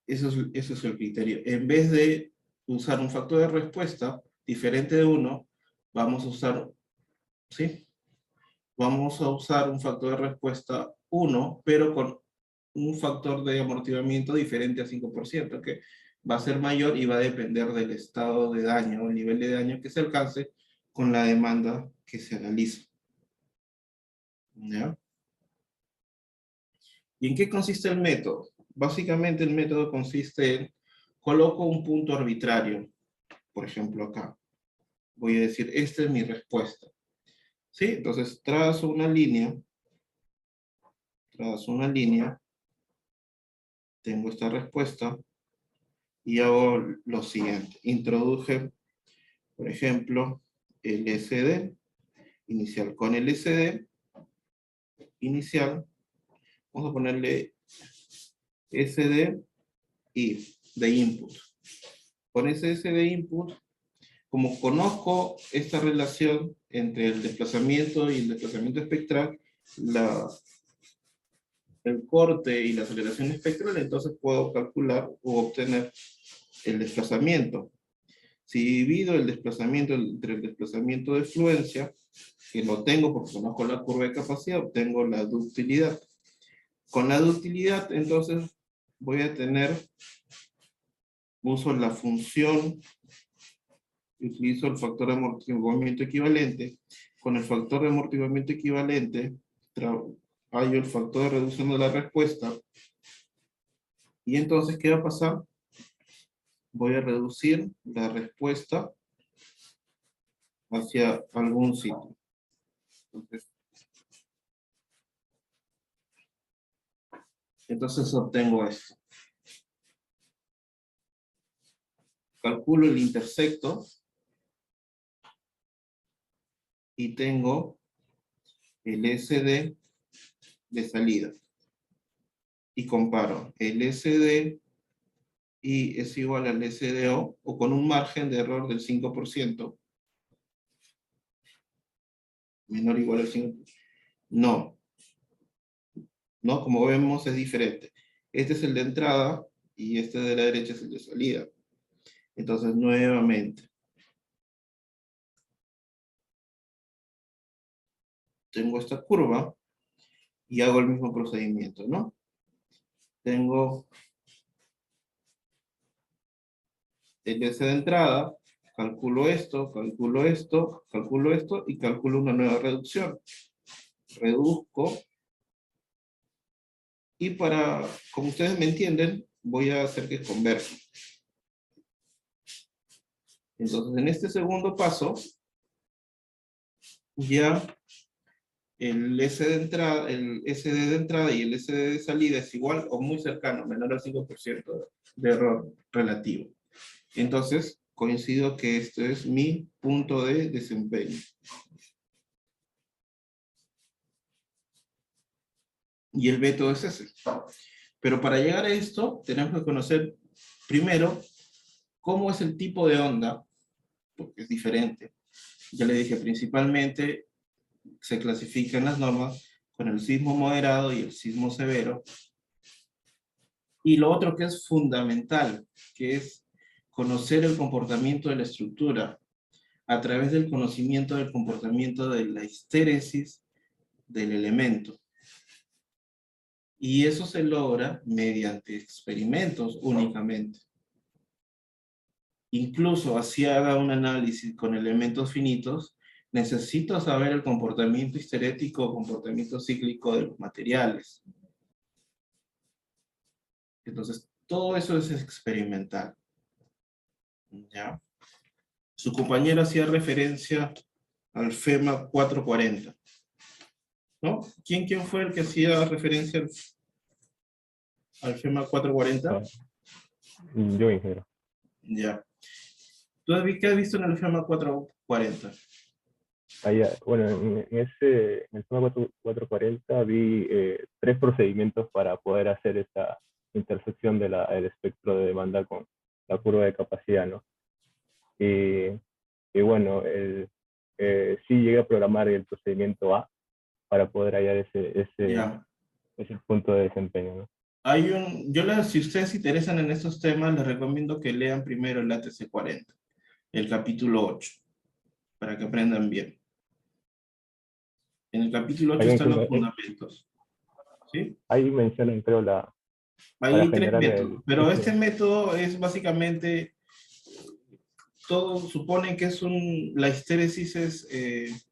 Eso es el criterio. En vez de usar un factor de respuesta diferente de 1, vamos a usar, ¿sí? Vamos a usar un factor de respuesta 1, pero con un factor de amortiguamiento diferente a 5%, que va a ser mayor y va a depender del estado de daño, o el nivel de daño que se alcance con la demanda que se analiza. ¿Ya? ¿Y en qué consiste el método? Básicamente el método consiste en, coloco un punto arbitrario, por ejemplo acá. Voy a decir, esta es mi respuesta. ¿Sí? Entonces trazo una línea, tengo esta respuesta, y hago lo siguiente. Introduje, por ejemplo, el SD inicial. Con el SD inicial, vamos a ponerle SD y de input. Con ese SD input, como conozco esta relación entre el desplazamiento y el desplazamiento espectral, el corte y la aceleración espectral, entonces puedo calcular o obtener el desplazamiento. Si divido el desplazamiento entre el desplazamiento de fluencia, que lo tengo porque conozco la curva de capacidad, obtengo la ductilidad. Con la ductilidad, entonces, voy a tener, uso la función, utilizo el factor de amortiguamiento equivalente. Con el factor de amortiguamiento equivalente, hallo el factor de reducción de la respuesta. Y entonces, ¿qué va a pasar? Voy a reducir la respuesta hacia algún sitio. Entonces obtengo esto. Calculo el intersecto y tengo el SD de salida. Y comparo el SD y es igual al SDO o con un margen de error del 5%. Menor o igual al 5%. No. No, como vemos es diferente. Este es el de entrada y este de la derecha es el de salida. Entonces nuevamente. Tengo esta curva y hago el mismo procedimiento, ¿no? Tengo el S de entrada, calculo esto, calculo esto, calculo esto y calculo una nueva reducción. Reduzco. Y para, como ustedes me entienden, voy a hacer que converja. Entonces, en este segundo paso, ya el SD de entrada y el SD de salida es igual o muy cercano, menor al 5% de error relativo. Entonces, coincido que este es mi punto de desempeño. Y el método es ese. Pero para llegar a esto, tenemos que conocer primero cómo es el tipo de onda, porque es diferente. Ya le dije, principalmente se clasifican las normas con el sismo moderado y el sismo severo. Y lo otro que es fundamental, que es conocer el comportamiento de la estructura a través del conocimiento del comportamiento de la histéresis del elemento. Y eso se logra mediante experimentos únicamente. Incluso así haga un análisis con elementos finitos, necesito saber el comportamiento histerético o comportamiento cíclico de los materiales. Entonces, todo eso es experimental. ¿Ya? Su compañero hacía referencia al FEMA 440. ¿No? ¿Quién fue el que hacía referencia al FEMA 440? Yo, ingeniero. Ya. ¿Qué has visto en el FEMA 440? Bueno, en el FEMA 440 vi 3 procedimientos para poder hacer esa intersección del espectro de demanda con la curva de capacidad, ¿no? Y bueno, sí llegué a programar el procedimiento A para poder hallar ese punto de desempeño, ¿no? Si ustedes se interesan en estos temas, les recomiendo que lean primero el ATC 40, el capítulo 8, para que aprendan bien. En el capítulo 8 están los fundamentos. ¿Sí? Ahí mencionan, creo, Hay 3 métodos, pero este método es básicamente, todo supone que la histéresis es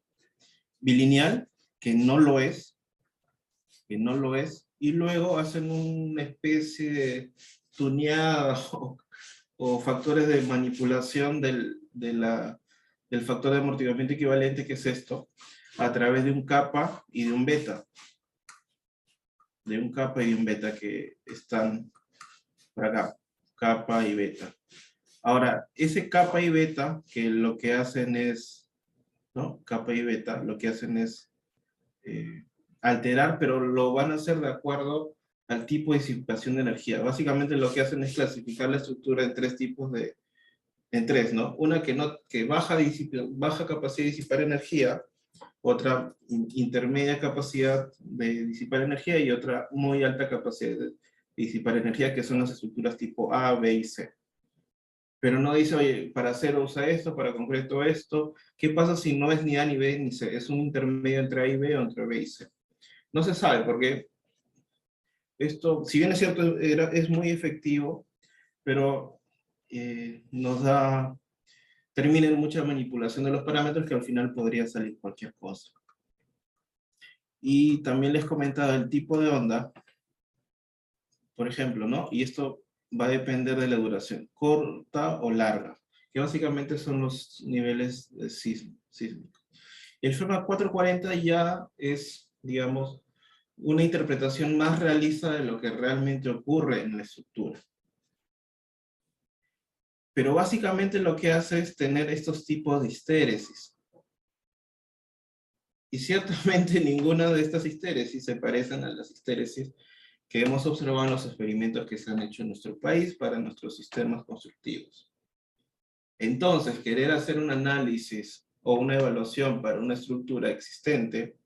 bilineal, que no lo es, y luego hacen una especie de tuneada o factores de manipulación del factor de amortiguamiento equivalente, que es esto, a través de un kappa y de un beta. De un kappa y de un beta que están por acá, kappa y beta. Ahora, ese kappa y beta, que lo que hacen es, ¿no? Kappa y beta, lo que hacen es alterar, pero lo van a hacer de acuerdo al tipo de disipación de energía. Básicamente lo que hacen es clasificar la estructura en 3 tipos en 3, ¿no? Una que baja capacidad de disipar energía, otra intermedia capacidad de disipar energía y otra muy alta capacidad de disipar energía, que son las estructuras tipo A, B y C. Pero no dice, oye, para acero usa esto, para concreto esto. ¿Qué pasa si no es ni A, ni B, ni C? Es un intermedio entre A y B o entre B y C. No se sabe porque esto, si bien es cierto, es muy efectivo, pero termina en mucha manipulación de los parámetros que al final podría salir cualquier cosa. Y también les comentaba el tipo de onda, por ejemplo, ¿no? Y esto va a depender de la duración, corta o larga, que básicamente son los niveles de sísmicos. El FEMA 440 ya es, digamos, una interpretación más realista de lo que realmente ocurre en la estructura. Pero básicamente lo que hace es tener estos tipos de histéresis. Y ciertamente ninguna de estas histéresis se parecen a las histéresis que hemos observado en los experimentos que se han hecho en nuestro país para nuestros sistemas constructivos. Entonces, querer hacer un análisis o una evaluación para una estructura existente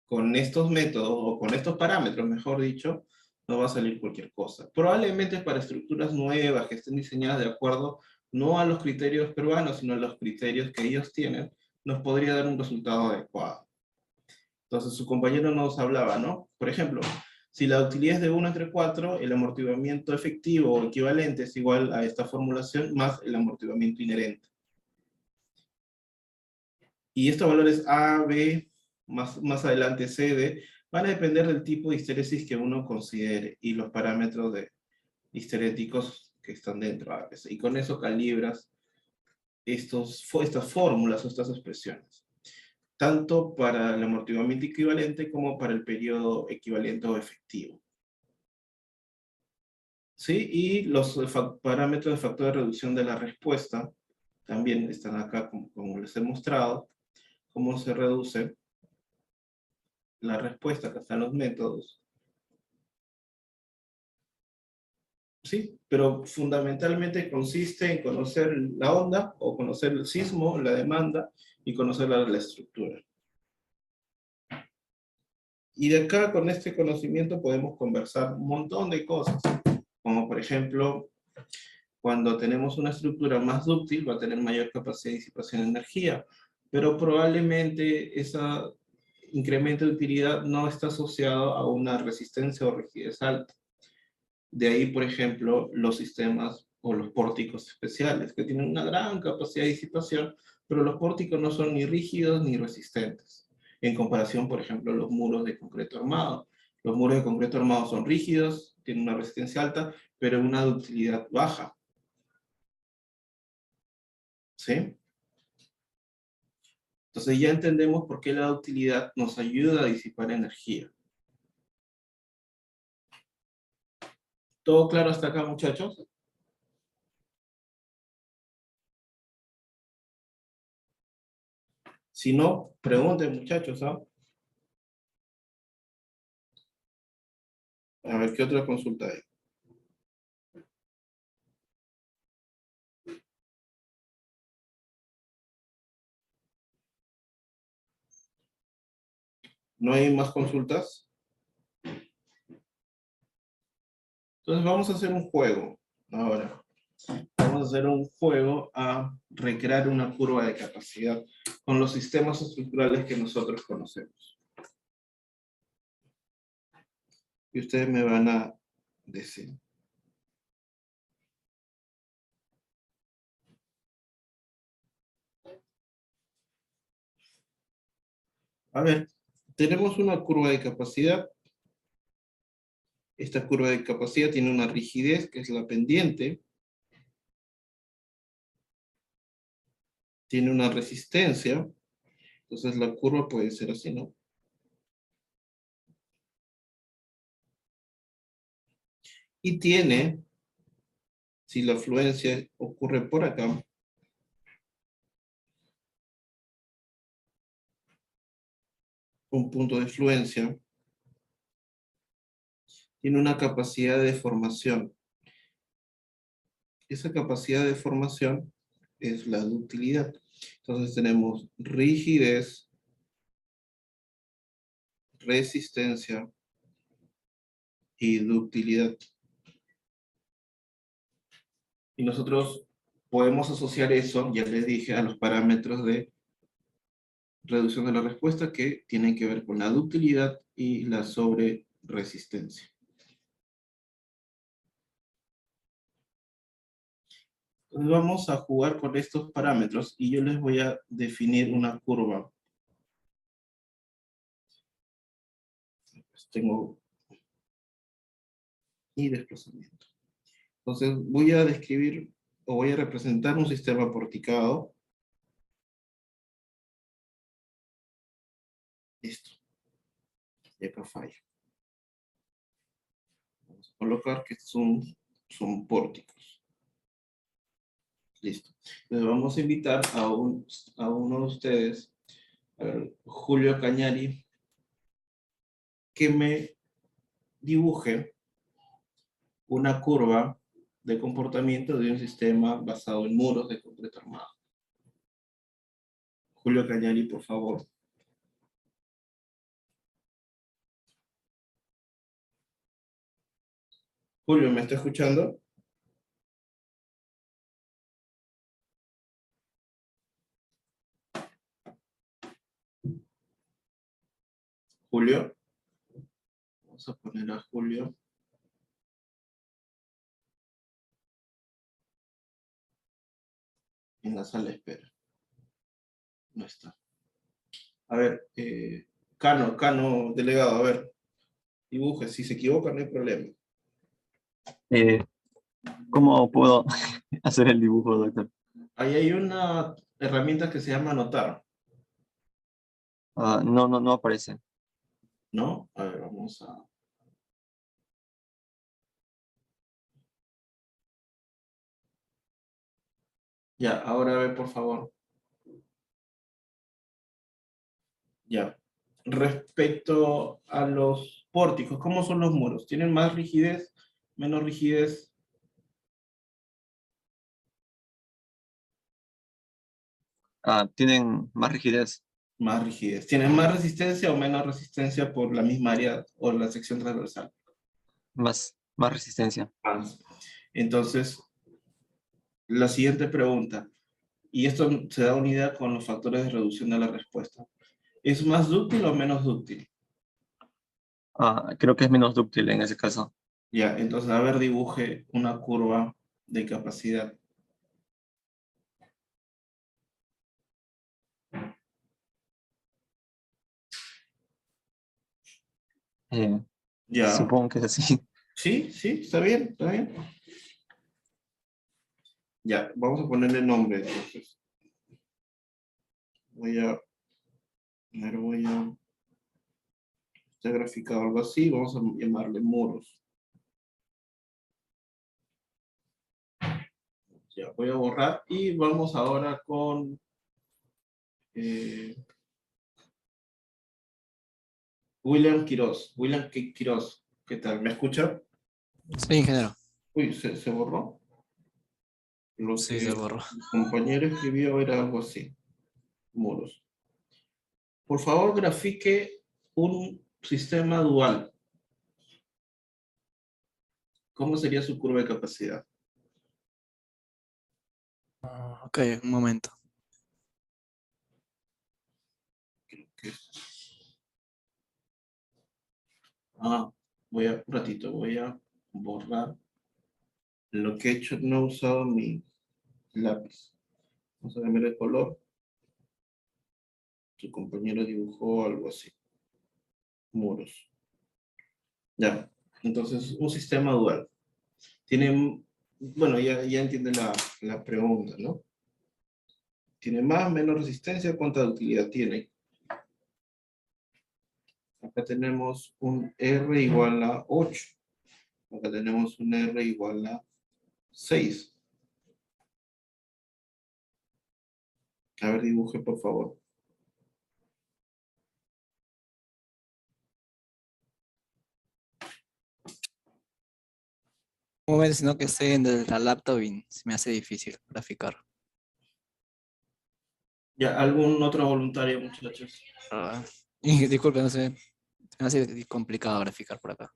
con estos métodos, o con estos parámetros, mejor dicho, no va a salir cualquier cosa. Probablemente para estructuras nuevas que estén diseñadas de acuerdo no a los criterios peruanos, sino a los criterios que ellos tienen, nos podría dar un resultado adecuado. Entonces su compañero nos hablaba, ¿no? Por ejemplo, Si la ductilidad es de 1/4, el amortiguamiento efectivo o equivalente es igual a esta formulación más el amortiguamiento inherente. Y estos valores A, B, más adelante C, D, van a depender del tipo de histeresis que uno considere y los parámetros histeréticos que están dentro. Y con eso calibras estas fórmulas o estas expresiones, tanto para el amortiguamiento equivalente como para el periodo equivalente o efectivo. ¿Sí? Y los parámetros de factor de reducción de la respuesta también están acá, como les he mostrado, cómo se reduce la respuesta, acá están los métodos. ¿Sí? Pero fundamentalmente consiste en conocer la onda, o conocer el sismo, la demanda, y conocer la estructura. Y de acá, con este conocimiento, podemos conversar un montón de cosas. Como por ejemplo, cuando tenemos una estructura más dúctil, va a tener mayor capacidad de disipación de energía, pero probablemente ese incremento de utilidad no está asociado a una resistencia o rigidez alta. De ahí, por ejemplo, los sistemas o los pórticos especiales, que tienen una gran capacidad de disipación, pero los pórticos no son ni rígidos ni resistentes, en comparación, por ejemplo, a los muros de concreto armado. Los muros de concreto armado son rígidos, tienen una resistencia alta, pero una ductilidad baja. ¿Sí? Entonces ya entendemos por qué la ductilidad nos ayuda a disipar energía. ¿Todo claro hasta acá, muchachos? Si no, pregunten, muchachos, ¿ah? A ver, ¿qué otra consulta hay? ¿No hay más consultas? Entonces vamos a hacer un juego ahora. Vamos a hacer un juego a recrear una curva de capacidad con los sistemas estructurales que nosotros conocemos. Y ustedes me van a decir. A ver, tenemos una curva de capacidad. Esta curva de capacidad tiene una rigidez, que es la pendiente. Tiene una resistencia. Entonces la curva puede ser así, ¿no? Y tiene, si la fluencia ocurre por acá, un punto de fluencia, tiene una capacidad de deformación. Esa capacidad de deformación es la ductilidad. Entonces tenemos rigidez, resistencia y ductilidad. Y nosotros podemos asociar eso, ya les dije, a los parámetros de reducción de la respuesta que tienen que ver con la ductilidad y la sobreresistencia. Entonces vamos a jugar con estos parámetros y yo les voy a definir una curva. Pues tengo y desplazamiento. Entonces voy a describir o voy a representar un sistema porticado. Listo. Y acá falla. Vamos a colocar que son pórticos. Listo. Entonces vamos a invitar a uno de ustedes, a ver, Julio Cañari, que me dibuje una curva de comportamiento de un sistema basado en muros de concreto armado. Julio Cañari, por favor. Julio, ¿me está escuchando? Julio. Vamos a poner a Julio. En la sala de espera. No está. A ver, Cano, delegado, a ver. Dibuje, si se equivoca no hay problema. ¿Cómo puedo hacer el dibujo, doctor? Ahí hay una herramienta que se llama anotar, No aparece. ¿no? A ver, vamos a... Ya, ahora a ver, por favor. Ya. Respecto a los pórticos, ¿cómo son los muros? ¿Tienen más rigidez, menos rigidez? Tienen más rigidez. Más rigidez. ¿Tienen más resistencia o menos resistencia por la misma área o la sección transversal? Más resistencia. Más. Entonces, la siguiente pregunta, y esto se da unidad con los factores de reducción de la respuesta. ¿Es más dúctil o menos dúctil? Creo que es menos dúctil en ese caso. Ya, entonces, a ver, dibuje una curva de capacidad. Ya, Supongo que es así. sí, está bien, está bien. Ya, vamos a ponerle nombre, entonces. Voy a está graficado algo así, vamos a llamarle muros. Ya, voy a borrar y vamos ahora con William Quiroz. William Quiroz, ¿qué tal? ¿Me escucha? Sí, ingeniero. Uy, se borró. Lo Sí, que se borró. mi compañero escribió era algo así. Muros. Por favor, grafique un sistema dual. ¿Cómo sería su curva de capacidad? Ok, un momento. Un ratito, voy a borrar lo que he hecho, no he usado mi lápiz. Vamos a cambiar el color. Su compañero dibujó algo así. Muros. Ya, entonces un sistema dual. Tiene, bueno, ya entiende la pregunta, ¿no? ¿Tiene más, menos resistencia? ¿Cuánta utilidad tiene? Acá tenemos un R igual a 8. Acá tenemos un R igual a 6. A ver, dibuje, por favor. Un momento, sino que estoy en la laptop y se me hace difícil graficar. Ya, ¿algún otro voluntario, muchachos? Y disculpe, no sé, se me hace complicado graficar por acá.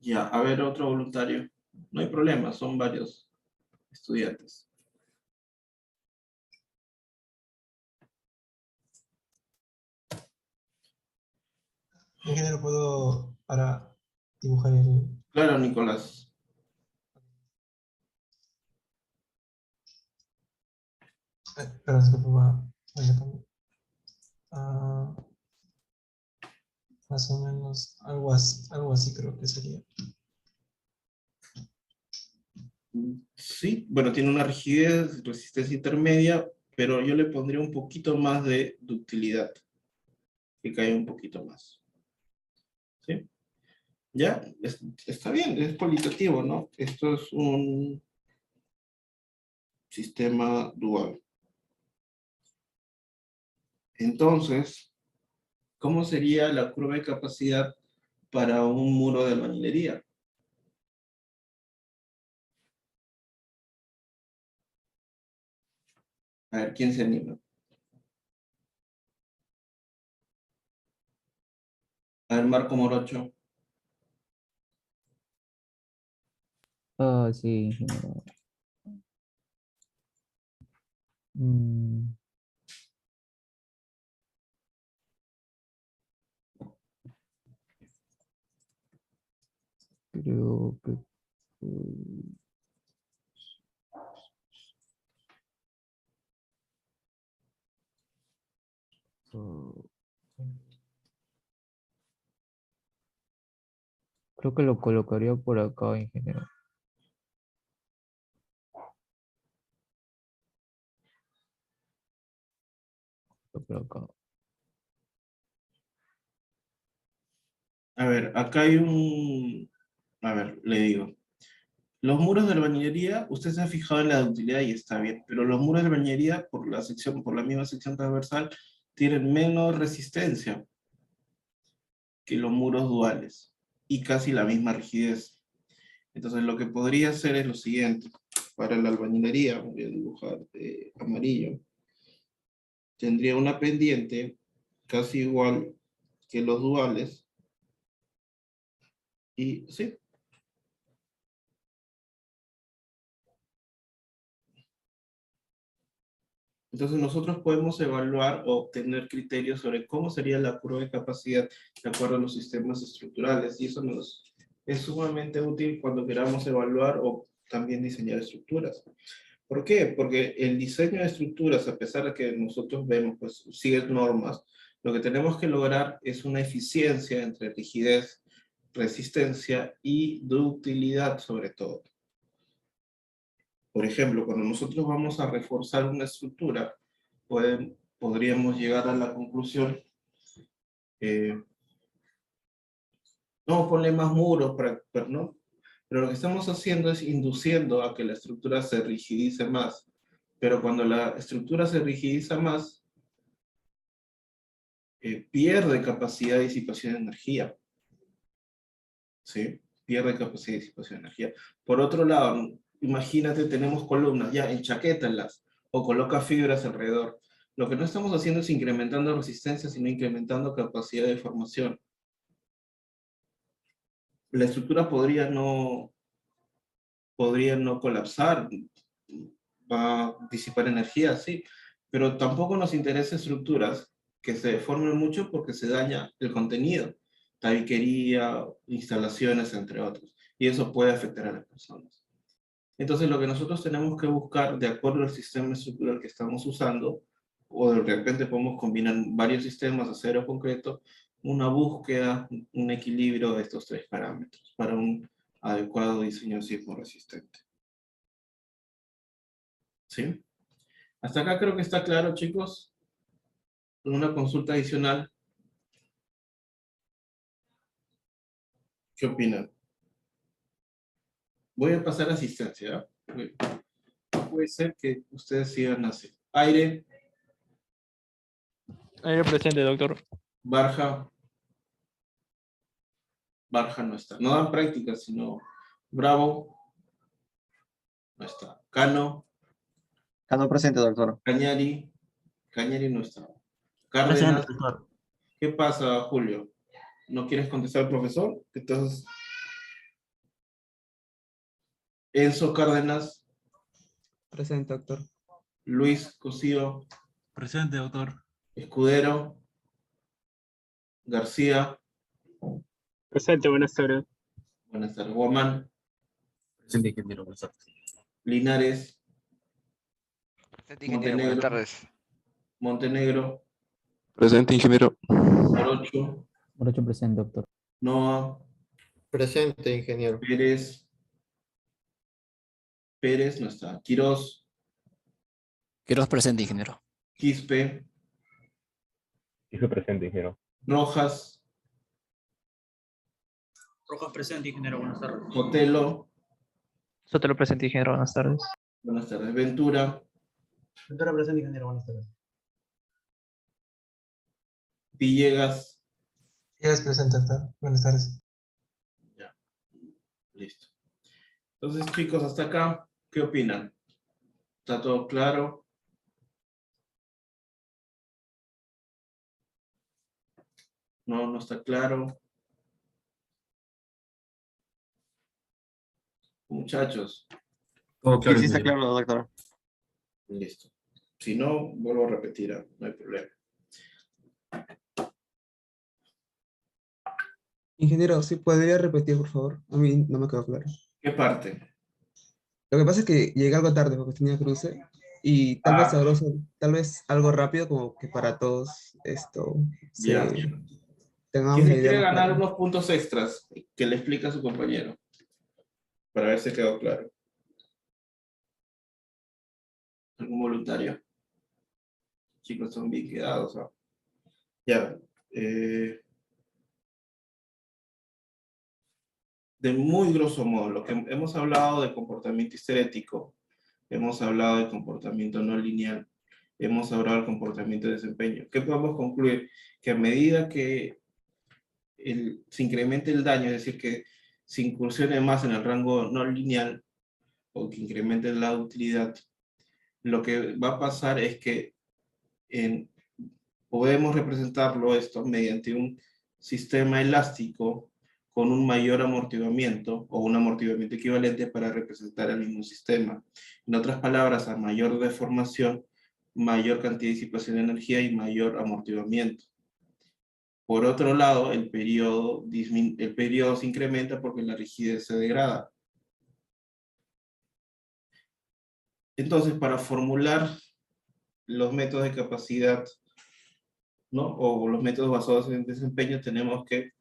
Ya, a ver, otro voluntario. No hay problema, son varios estudiantes. Ingeniero, ¿puedo para dibujar el... Claro, Nicolás. Perdón, disculpe, voy a cambiar. Más o menos algo así creo que sería. Sí, bueno, tiene una rigidez, resistencia intermedia, pero yo le pondría un poquito más de ductilidad, que caiga un poquito más. ¿Sí? Ya, está bien, es cualitativo, ¿no? Esto es un sistema dual. Entonces, ¿cómo sería la curva de capacidad para un muro de albañilería? A ver, ¿quién se anima? A ver, Marco Morocho. Sí, ingeniero. Mm, Creo que... mm, ah, creo que lo colocaría por acá, ingeniero. Por acá. A ver, acá hay un... A ver, le digo. Los muros de albañilería, usted se ha fijado en la ductilidad y está bien, pero los muros de albañilería, por la misma sección transversal, tienen menos resistencia que los muros duales y casi la misma rigidez. Entonces lo que podría hacer es lo siguiente. Para la albañilería, voy a dibujar de amarillo, tendría una pendiente casi igual que los duales y sí. Entonces nosotros podemos evaluar o obtener criterios sobre cómo sería la curva de capacidad de acuerdo a los sistemas estructurales, y eso nos es sumamente útil cuando queramos evaluar o también diseñar estructuras. ¿Por qué? Porque el diseño de estructuras, a pesar de que nosotros vemos, pues sigue normas, lo que tenemos que lograr es una eficiencia entre rigidez, resistencia y ductilidad sobre todo. Por ejemplo, cuando nosotros vamos a reforzar una estructura, podríamos llegar a la conclusión, no, ponle más muros, ¿no? Pero lo que estamos haciendo es induciendo a que la estructura se rigidice más. Pero cuando la estructura se rigidiza más, pierde capacidad de disipación de energía. ¿Sí? Pierde capacidad de disipación de energía. Por otro lado, imagínate, tenemos columnas, ya enchaquétalas o coloca fibras alrededor. Lo que no estamos haciendo es incrementando resistencia, sino incrementando capacidad de formación. La estructura podría no colapsar, va a disipar energía, sí, pero tampoco nos interesa estructuras que se deformen mucho porque se daña el contenido, tabiquería, instalaciones, entre otros, y eso puede afectar a las personas. Entonces lo que nosotros tenemos que buscar, de acuerdo al sistema estructural que estamos usando, o de repente podemos combinar varios sistemas, acero concreto, una búsqueda, un equilibrio de estos tres parámetros para un adecuado diseño sismo resistente. ¿Sí? Hasta acá creo que está claro, chicos. Una consulta adicional. ¿Qué opinan? Voy a pasar asistencia. ¿Eh? Puede ser que ustedes sigan así. Aire, Aire presente, doctor. Barja. Barja no está. No dan prácticas, sino Bravo. No está. Cano, Cano presente, doctor. Cañari. Cañari no está. Presente, Cárdenas. doctor. ¿Qué pasa, Julio? ¿No quieres contestar al profesor? Entonces, Enzo Cárdenas, Presente, doctor. Luis Cosío, Presente, doctor. Escudero, García, Presente, buenas tardes. buenas tardes, Guamán, Presente, ingeniero, buenas tardes. Linares, Presente, ingeniero, buenas Montenegro, tardes. Montenegro, Presente, ingeniero. Morocho, Morocho presente, doctor. Noa, Presente, ingeniero. Pérez, Pérez no está, Quirós, Quiroz presente, ingeniero. Quispe, Hizo presente, ingeniero. Rojas, Rojas presente, ingeniero, buenas tardes. Sotelo, Sotelo presente, ingeniero, buenas tardes. buenas tardes, Ventura, Doctora presente, ingeniero, buenas tardes. Villegas, Sí, es presente, doctor. Buenas tardes. ya, listo. Entonces, chicos, hasta acá, ¿qué opinan? ¿Está todo claro? No, no está claro. Muchachos, Todo claro, Sí, está ingeniero. claro, doctor. listo. Si no, vuelvo a repetir, no hay problema. Ingeniero, ¿sí podría repetir, por favor? A mí no me quedó claro. ¿Qué parte? Lo que pasa es que llegué algo tarde porque tenía cruce y Ah, tal vez algo rápido como que para todos esto ya. tengamos ¿Quién la se idea quiere más ganar clara. unos puntos extras que le explica a su compañero? Para ver si quedó claro. ¿Algún voluntario? Chicos, son bien quedados, ¿ah? Ya. De muy grosso modo, lo que hemos hablado de comportamiento histerético, hemos hablado de comportamiento no lineal, hemos hablado del comportamiento de desempeño. ¿Qué podemos concluir? Que a medida que se incremente el daño, es decir, que se incursione más en el rango no lineal o que incremente la utilidad, lo que va a pasar es que podemos representarlo esto mediante un sistema elástico con un mayor amortiguamiento o un amortiguamiento equivalente para representar el mismo sistema. En otras palabras, a mayor deformación, mayor cantidad de disipación de energía y mayor amortiguamiento. Por otro lado, el periodo se incrementa porque la rigidez se degrada. Entonces, para formular los métodos de capacidad, ¿no? O los métodos basados en desempeño, tenemos que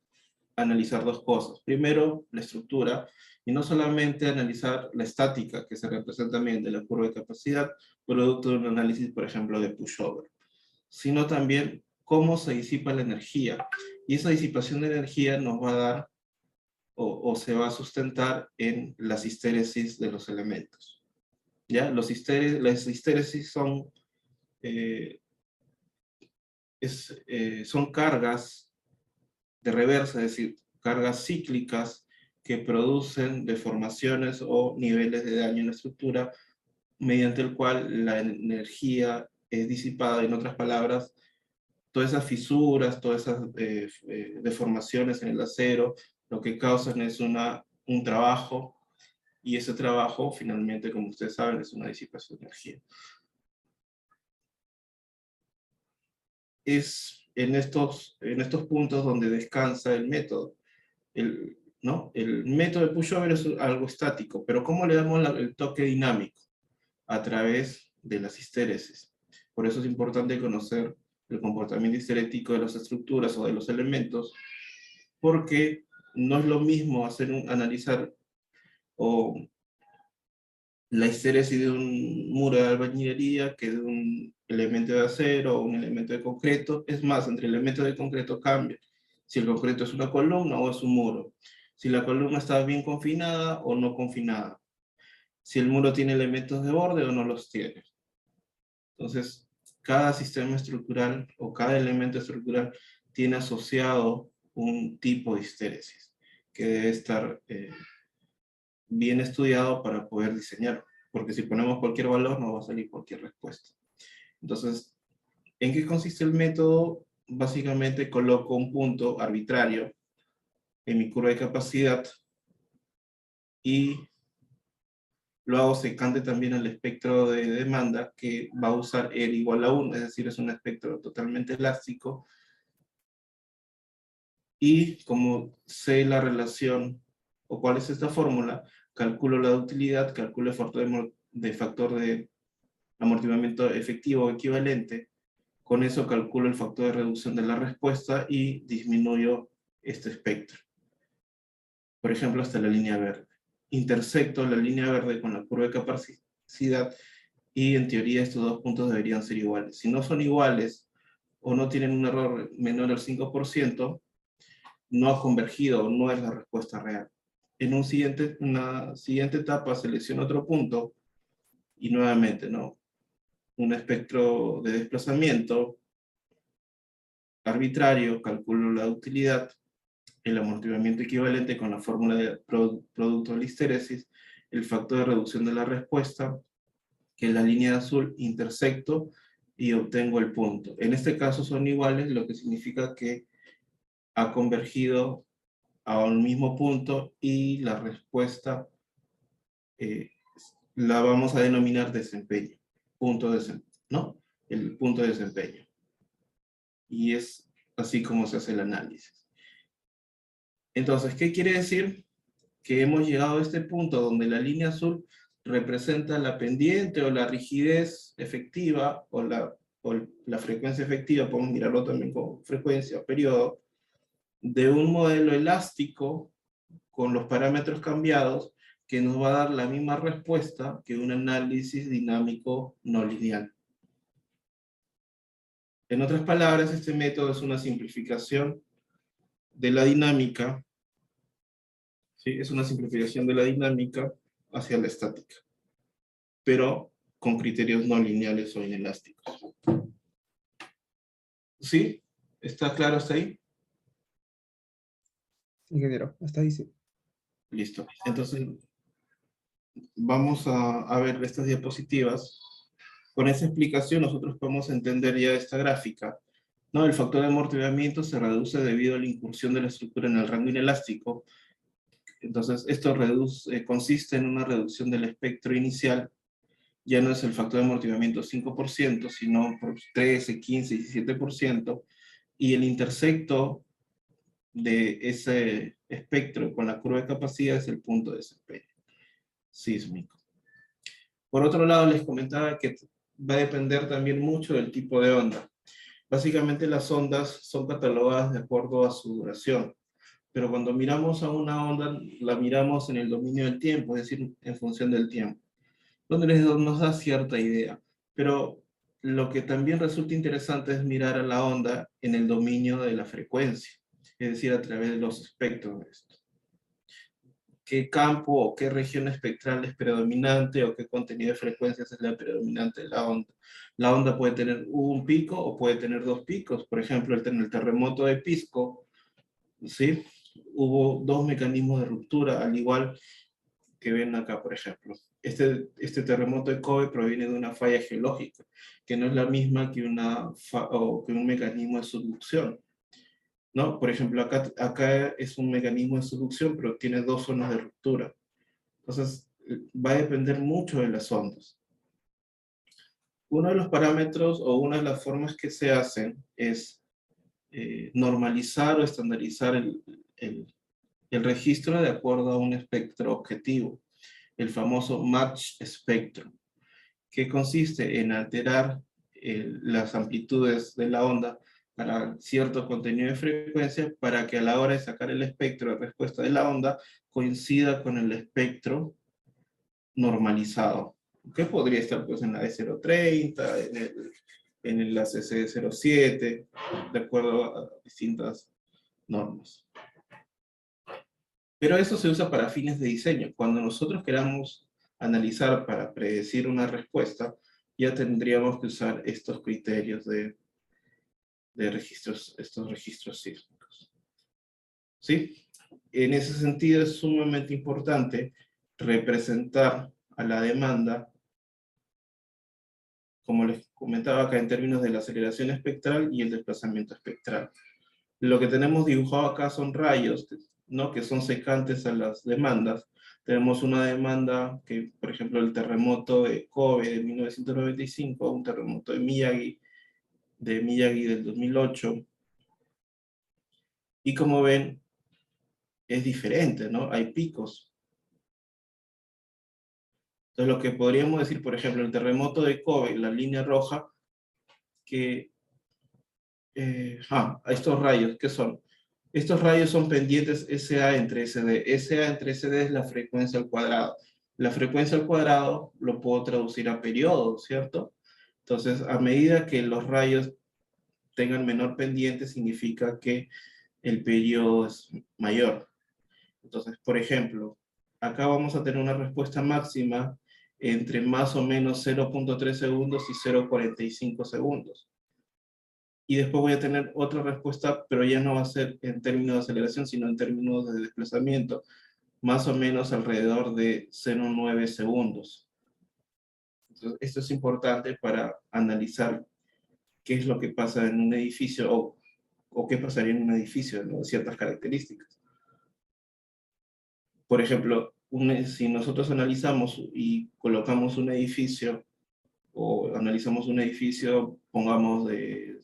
analizar dos cosas. Primero, la estructura, y no solamente analizar la estática, que se representa también de la curva de capacidad, producto de un análisis, por ejemplo, de pushover, sino también cómo se disipa la energía. Y esa disipación de energía nos va a dar, o se va a sustentar en las histéresis de los elementos. ¿Ya? Las histéresis son, son cargas de reversa, es decir, cargas cíclicas que producen deformaciones o niveles de daño en la estructura, mediante el cual la energía es disipada. En otras palabras, todas esas fisuras, todas esas deformaciones en el acero, lo que causan es un trabajo, y ese trabajo, finalmente, como ustedes saben, es una disipación de energía. Es en estos puntos donde descansa el método. ¿No? El método de pushover es algo estático, pero ¿cómo le damos el toque dinámico? A través de las histéresis. Por eso es importante conocer el comportamiento histerético de las estructuras o de los elementos, porque no es lo mismo analizar la histéresis de un muro de albañilería que de un elemento de acero o un elemento de concreto. Es más, entre elementos de concreto cambia. Si el concreto es una columna o es un muro. Si la columna está bien confinada o no confinada. Si el muro tiene elementos de borde o no los tiene. Entonces, cada sistema estructural o cada elemento estructural tiene asociado un tipo de histéresis que debe estar bien estudiado para poder diseñar, porque si ponemos cualquier valor no va a salir cualquier respuesta. Entonces, ¿en qué consiste el método? Básicamente coloco un punto arbitrario en mi curva de capacidad y lo hago secante también al espectro de demanda, que va a usar R igual a 1, es decir, es un espectro totalmente elástico. Y como sé la relación, o cuál es esta fórmula, calculo la utilidad, calculo el factor de amortiguamiento efectivo equivalente, con eso calculo el factor de reducción de la respuesta y disminuyo este espectro. Por ejemplo, hasta la línea verde. Intersecto la línea verde con la curva de capacidad y en teoría estos dos puntos deberían ser iguales. Si no son iguales o no tienen un error menor al 5%, no ha convergido, no es la respuesta real. En una siguiente etapa selecciono otro punto y nuevamente, ¿no? Un espectro de desplazamiento arbitrario, calculo la utilidad, el amortiguamiento equivalente con la fórmula de producto de la histéresis, el factor de reducción de la respuesta, que es la línea azul, intersecto y obtengo el punto. En este caso son iguales, lo que significa que ha convergido a un mismo punto y la respuesta la vamos a denominar desempeño, ¿no? El punto de desempeño. Y es así como se hace el análisis. Entonces, ¿qué quiere decir? Que hemos llegado a este punto donde la línea azul representa la pendiente o la rigidez efectiva o la frecuencia efectiva, podemos mirarlo también como frecuencia o periodo, de un modelo elástico con los parámetros cambiados que nos va a dar la misma respuesta que un análisis dinámico no lineal. En otras palabras, este método es una simplificación de la dinámica, ¿sí? Es una simplificación de la dinámica hacia la estática, pero con criterios no lineales o inelásticos. ¿Sí? ¿Está claro hasta ahí? Ingeniero, hasta ahí sí. Listo. Entonces, vamos a ver estas diapositivas. Con esta explicación nosotros podemos entender ya esta gráfica, ¿no? El factor de amortiguamiento se reduce debido a la incursión de la estructura en el rango inelástico. Entonces, esto consiste en una reducción del espectro inicial. Ya no es el factor de amortiguamiento 5%, sino por 13, 15, 17%. Y el intersecto de ese espectro con la curva de capacidad es el punto de desempeño sísmico. Por otro lado, les comentaba que va a depender también mucho del tipo de onda. Básicamente las ondas son catalogadas de acuerdo a su duración, pero cuando miramos a una onda, la miramos en el dominio del tiempo, es decir, en función del tiempo, donde nos da cierta idea. Pero lo que también resulta interesante es mirar a la onda en el dominio de la frecuencia, es decir, a través de los espectros de esto. ¿Qué campo o qué región espectral es predominante o qué contenido de frecuencias es la predominante de la onda? La onda puede tener un pico o puede tener dos picos. Por ejemplo, en el terremoto de Pisco, ¿sí? Hubo dos mecanismos de ruptura, al igual que ven acá, por ejemplo. Este terremoto de Kobe proviene de una falla geológica, que no es la misma que un mecanismo de subducción, ¿no? Por ejemplo, acá es un mecanismo de subducción, pero tiene dos zonas de ruptura. Entonces, va a depender mucho de las ondas. Uno de los parámetros o una de las formas que se hacen es normalizar o estandarizar el registro de acuerdo a un espectro objetivo, el famoso match spectrum, que consiste en alterar las amplitudes de la onda para cierto contenido de frecuencia para que a la hora de sacar el espectro de respuesta de la onda coincida con el espectro normalizado, que podría estar pues en la E030, en el ACC07, de acuerdo a distintas normas. Pero eso se usa para fines de diseño. Cuando nosotros queramos analizar para predecir una respuesta, ya tendríamos que usar estos criterios de registros, estos registros sísmicos. ¿Sí? En ese sentido es sumamente importante representar a la demanda, como les comentaba acá, en términos de la aceleración espectral y el desplazamiento espectral. Lo que tenemos dibujado acá son rayos, ¿no? Que son secantes a las demandas. Tenemos una demanda que, por ejemplo, el terremoto de Kobe de 1995, un terremoto de Miyagi del 2008. Y como ven, es diferente, ¿no? Hay picos. Entonces, lo que podríamos decir, por ejemplo, el terremoto de Kobe, la línea roja, que... estos rayos, ¿qué son? Estos rayos son pendientes SA entre SD. SA entre SD es la frecuencia al cuadrado. La frecuencia al cuadrado lo puedo traducir a periodo, ¿cierto? Entonces, a medida que los rayos tengan menor pendiente, significa que el periodo es mayor. Entonces, por ejemplo, acá vamos a tener una respuesta máxima entre más o menos 0.3 segundos y 0.45 segundos. Y después voy a tener otra respuesta, pero ya no va a ser en términos de aceleración, sino en términos de desplazamiento, más o menos alrededor de 0.9 segundos. Entonces, esto es importante para analizar qué es lo que pasa en un edificio, o qué pasaría en un edificio, ¿no? Ciertas características. Por ejemplo, si nosotros analizamos y colocamos un edificio, o analizamos un edificio, pongamos de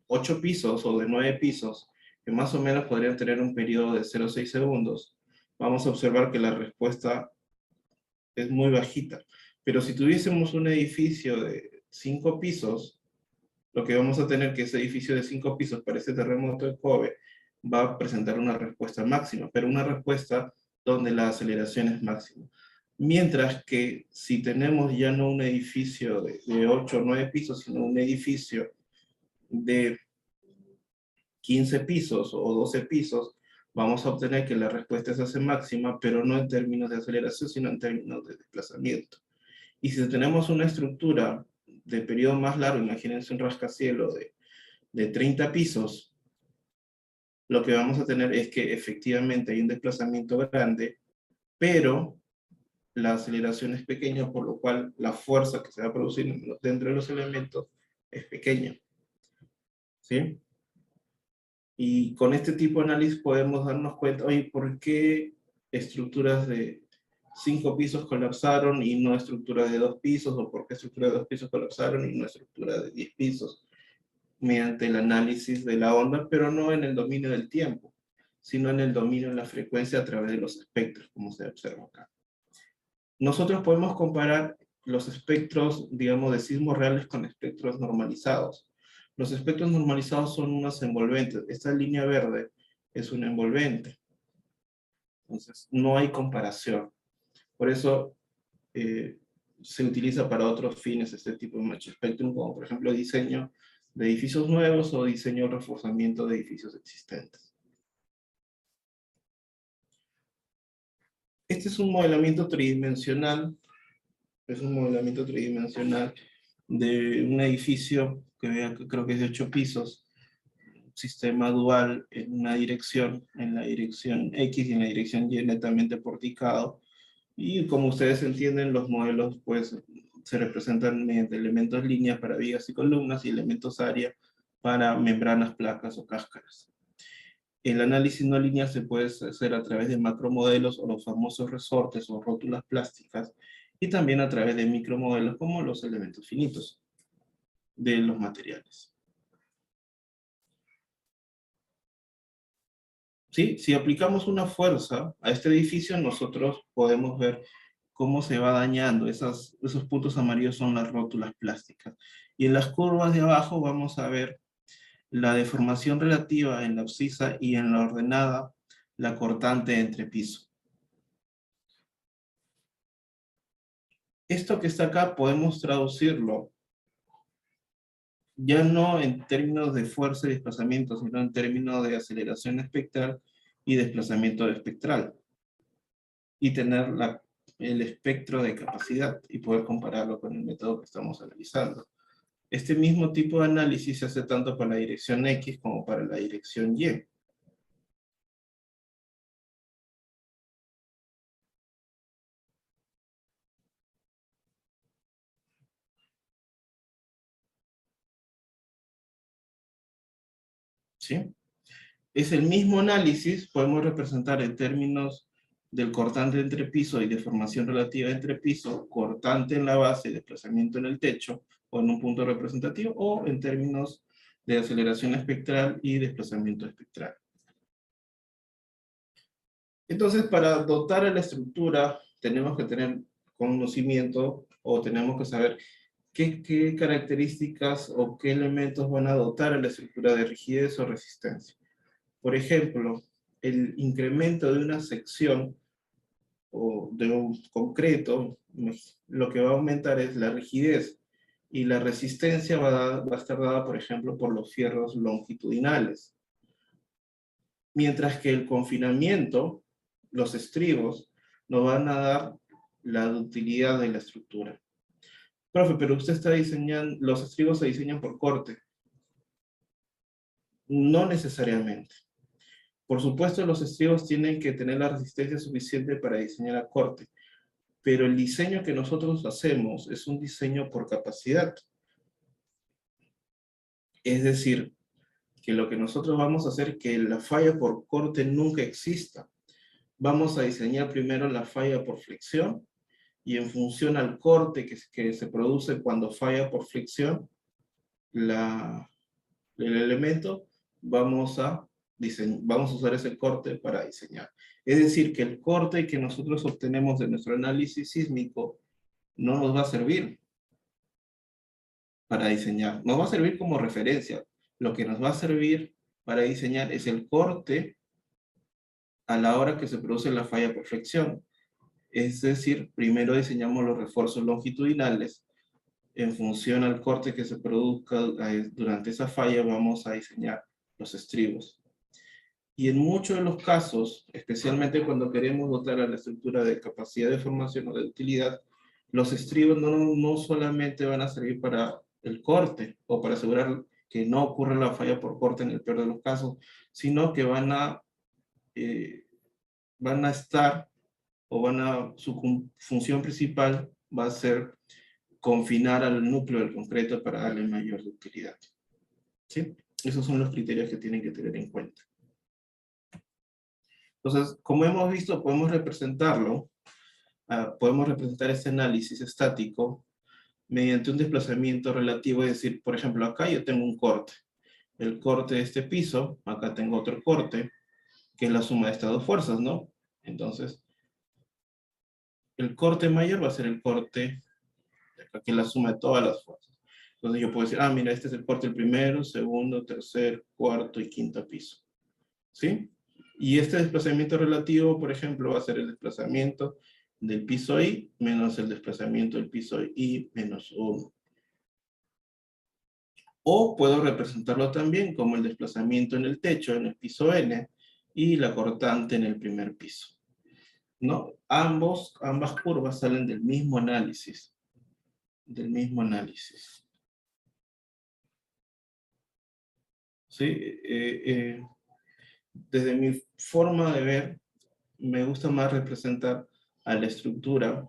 8 pisos o de 9 pisos, que más o menos podrían tener un periodo de 0,6 segundos, vamos a observar que la respuesta es muy bajita. Pero si tuviésemos un edificio de 5 pisos, lo que vamos a tener que ese edificio de 5 pisos para ese terremoto de Kobe va a presentar una respuesta máxima, pero una respuesta donde la aceleración es máxima. Mientras que si tenemos ya no un edificio de 8 o 9 pisos, sino un edificio de 15 pisos o 12 pisos, vamos a obtener que la respuesta se hace máxima, pero no en términos de aceleración, sino en términos de desplazamiento. Y si tenemos una estructura de periodo más largo, imagínense un rascacielos de 30 pisos, lo que vamos a tener es que efectivamente hay un desplazamiento grande, pero la aceleración es pequeña, por lo cual la fuerza que se va a producir dentro de los elementos es pequeña. ¿Sí? Y con este tipo de análisis podemos darnos cuenta, oye, ¿por qué estructuras de 5 pisos colapsaron y no estructuras de 2 pisos? ¿O por qué estructuras de 2 pisos colapsaron y no estructuras de 10 pisos? Mediante el análisis de la onda, pero no en el dominio del tiempo, sino en el dominio de la frecuencia a través de los espectros, como se observa acá. Nosotros podemos comparar los espectros, digamos, de sismos reales con espectros normalizados. Los espectros normalizados son unos envolventes. Esta línea verde es un envolvente. Entonces, no hay comparación. Por eso se utiliza para otros fines este tipo de match spectrum, como por ejemplo diseño de edificios nuevos o diseño de reforzamiento de edificios existentes. Este es un modelamiento tridimensional. Es un modelamiento tridimensional de un edificio que creo que es de 8 pisos, sistema dual en una dirección, en la dirección X y en la dirección Y netamente porticado. Y como ustedes entienden, los modelos pues se representan mediante elementos líneas para vigas y columnas y elementos área para membranas, placas o cáscaras. El análisis no lineal se puede hacer a través de macromodelos o los famosos resortes o rótulas plásticas, y también a través de micromodelos como los elementos finitos de los materiales. ¿Sí? Si aplicamos una fuerza a este edificio, nosotros podemos ver cómo se va dañando. Esos puntos amarillos son las rótulas plásticas. Y en las curvas de abajo vamos a ver la deformación relativa en la abscisa y en la ordenada, la cortante entre piso. Esto que está acá podemos traducirlo ya no en términos de fuerza y desplazamiento, sino en términos de aceleración espectral y desplazamiento espectral. Y tener el espectro de capacidad y poder compararlo con el método que estamos analizando. Este mismo tipo de análisis se hace tanto para la dirección X como para la dirección Y. ¿Sí? Es el mismo análisis, podemos representar en términos del cortante entre piso y deformación relativa entre piso, cortante en la base y desplazamiento en el techo, o en un punto representativo, o en términos de aceleración espectral y desplazamiento espectral. Entonces, para dotar a la estructura, tenemos que tener conocimiento, o tenemos que saber qué características o qué elementos van a dotar a la estructura de rigidez o resistencia. Por ejemplo, el incremento de una sección o de un concreto, lo que va a aumentar es la rigidez, y la resistencia va a estar dada, por ejemplo, por los fierros longitudinales. Mientras que el confinamiento, los estribos, nos van a dar la ductilidad de la estructura. Profe, pero usted está diseñando, los estribos se diseñan por corte. No necesariamente. Por supuesto, los estribos tienen que tener la resistencia suficiente para diseñar a corte, pero el diseño que nosotros hacemos es un diseño por capacidad. Es decir, que lo que nosotros vamos a hacer es que la falla por corte nunca exista. Vamos a diseñar primero la falla por flexión, y en función al corte que se produce cuando falla por flexión, la el elemento, vamos a usar ese corte para diseñar. Es decir, que el corte que nosotros obtenemos de nuestro análisis sísmico no nos va a servir para diseñar. Nos va a servir como referencia. Lo que nos va a servir para diseñar es el corte a la hora que se produce la falla por flexión. Es decir, primero diseñamos los refuerzos longitudinales. En función al corte que se produzca durante esa falla, vamos a diseñar los estribos. Y en muchos de los casos, especialmente cuando queremos dotar a la estructura de capacidad de formación o de utilidad, los estribos no solamente van a servir para el corte o para asegurar que no ocurra la falla por corte en el peor de los casos, sino que van a estar, su función principal va a ser confinar al núcleo del concreto para darle mayor utilidad. ¿Sí? Esos son los criterios que tienen que tener en cuenta. Entonces, como hemos visto, podemos representar este análisis estático mediante un desplazamiento relativo, es decir, por ejemplo, acá yo tengo un corte. El corte de este piso, acá tengo otro corte, que es la suma de estas dos fuerzas, ¿no? Entonces, el corte mayor va a ser el corte, que es la suma de todas las fuerzas. Entonces yo puedo decir, mira, este es el corte del primero, segundo, tercer, cuarto y quinto piso. ¿Sí? Y este desplazamiento relativo, por ejemplo, va a ser el desplazamiento del piso I menos el desplazamiento del piso I menos 1. O puedo representarlo también como el desplazamiento en el techo, en el piso N, y la cortante en el primer piso. ¿No? Ambas curvas salen del mismo análisis. ¿Sí? Desde mi forma de ver, me gusta más representar a la estructura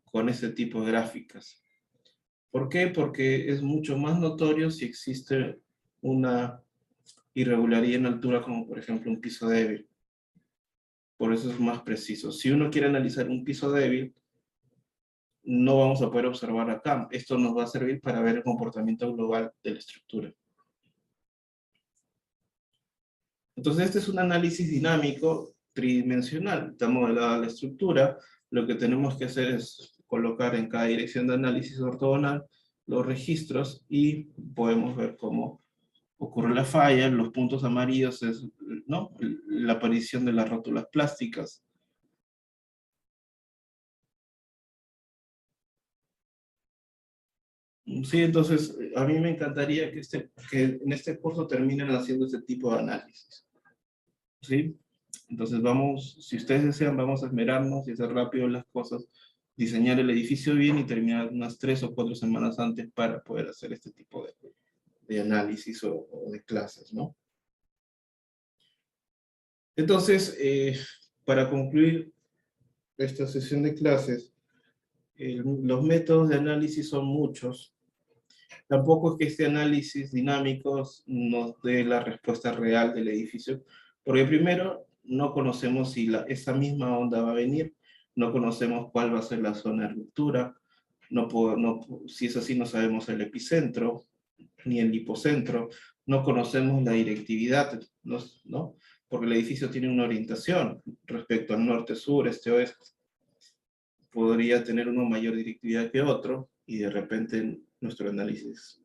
con ese tipo de gráficas. ¿Por qué? Porque es mucho más notorio si existe una irregularidad en altura, como por ejemplo un piso débil. Por eso es más preciso. Si uno quiere analizar un piso débil, no vamos a poder observar acá. Esto nos va a servir para ver el comportamiento global de la estructura. Entonces, este es un análisis dinámico tridimensional. Está modelada la estructura. Lo que tenemos que hacer es colocar en cada dirección de análisis ortogonal los registros y podemos ver cómo ocurre la falla. Los puntos amarillos es, ¿no?, la aparición de las rótulas plásticas. Sí, entonces, a mí me encantaría que en este curso terminen haciendo este tipo de análisis. ¿Sí? Entonces si ustedes desean, vamos a esmerarnos y hacer rápido las cosas, diseñar el edificio bien y terminar unas 3 o 4 semanas antes para poder hacer este tipo de análisis o de clases, ¿no? Entonces, para concluir esta sesión de clases, los métodos de análisis son muchos. Tampoco es que este análisis dinámico nos dé la respuesta real del edificio, porque primero no conocemos si esa misma onda va a venir, no conocemos cuál va a ser la zona de ruptura, si es así no sabemos el epicentro, ni el hipocentro, no conocemos la directividad, ¿no? Porque el edificio tiene una orientación respecto al norte, sur, este, oeste. Podría tener uno mayor directividad que otro, y de repente nuestro análisis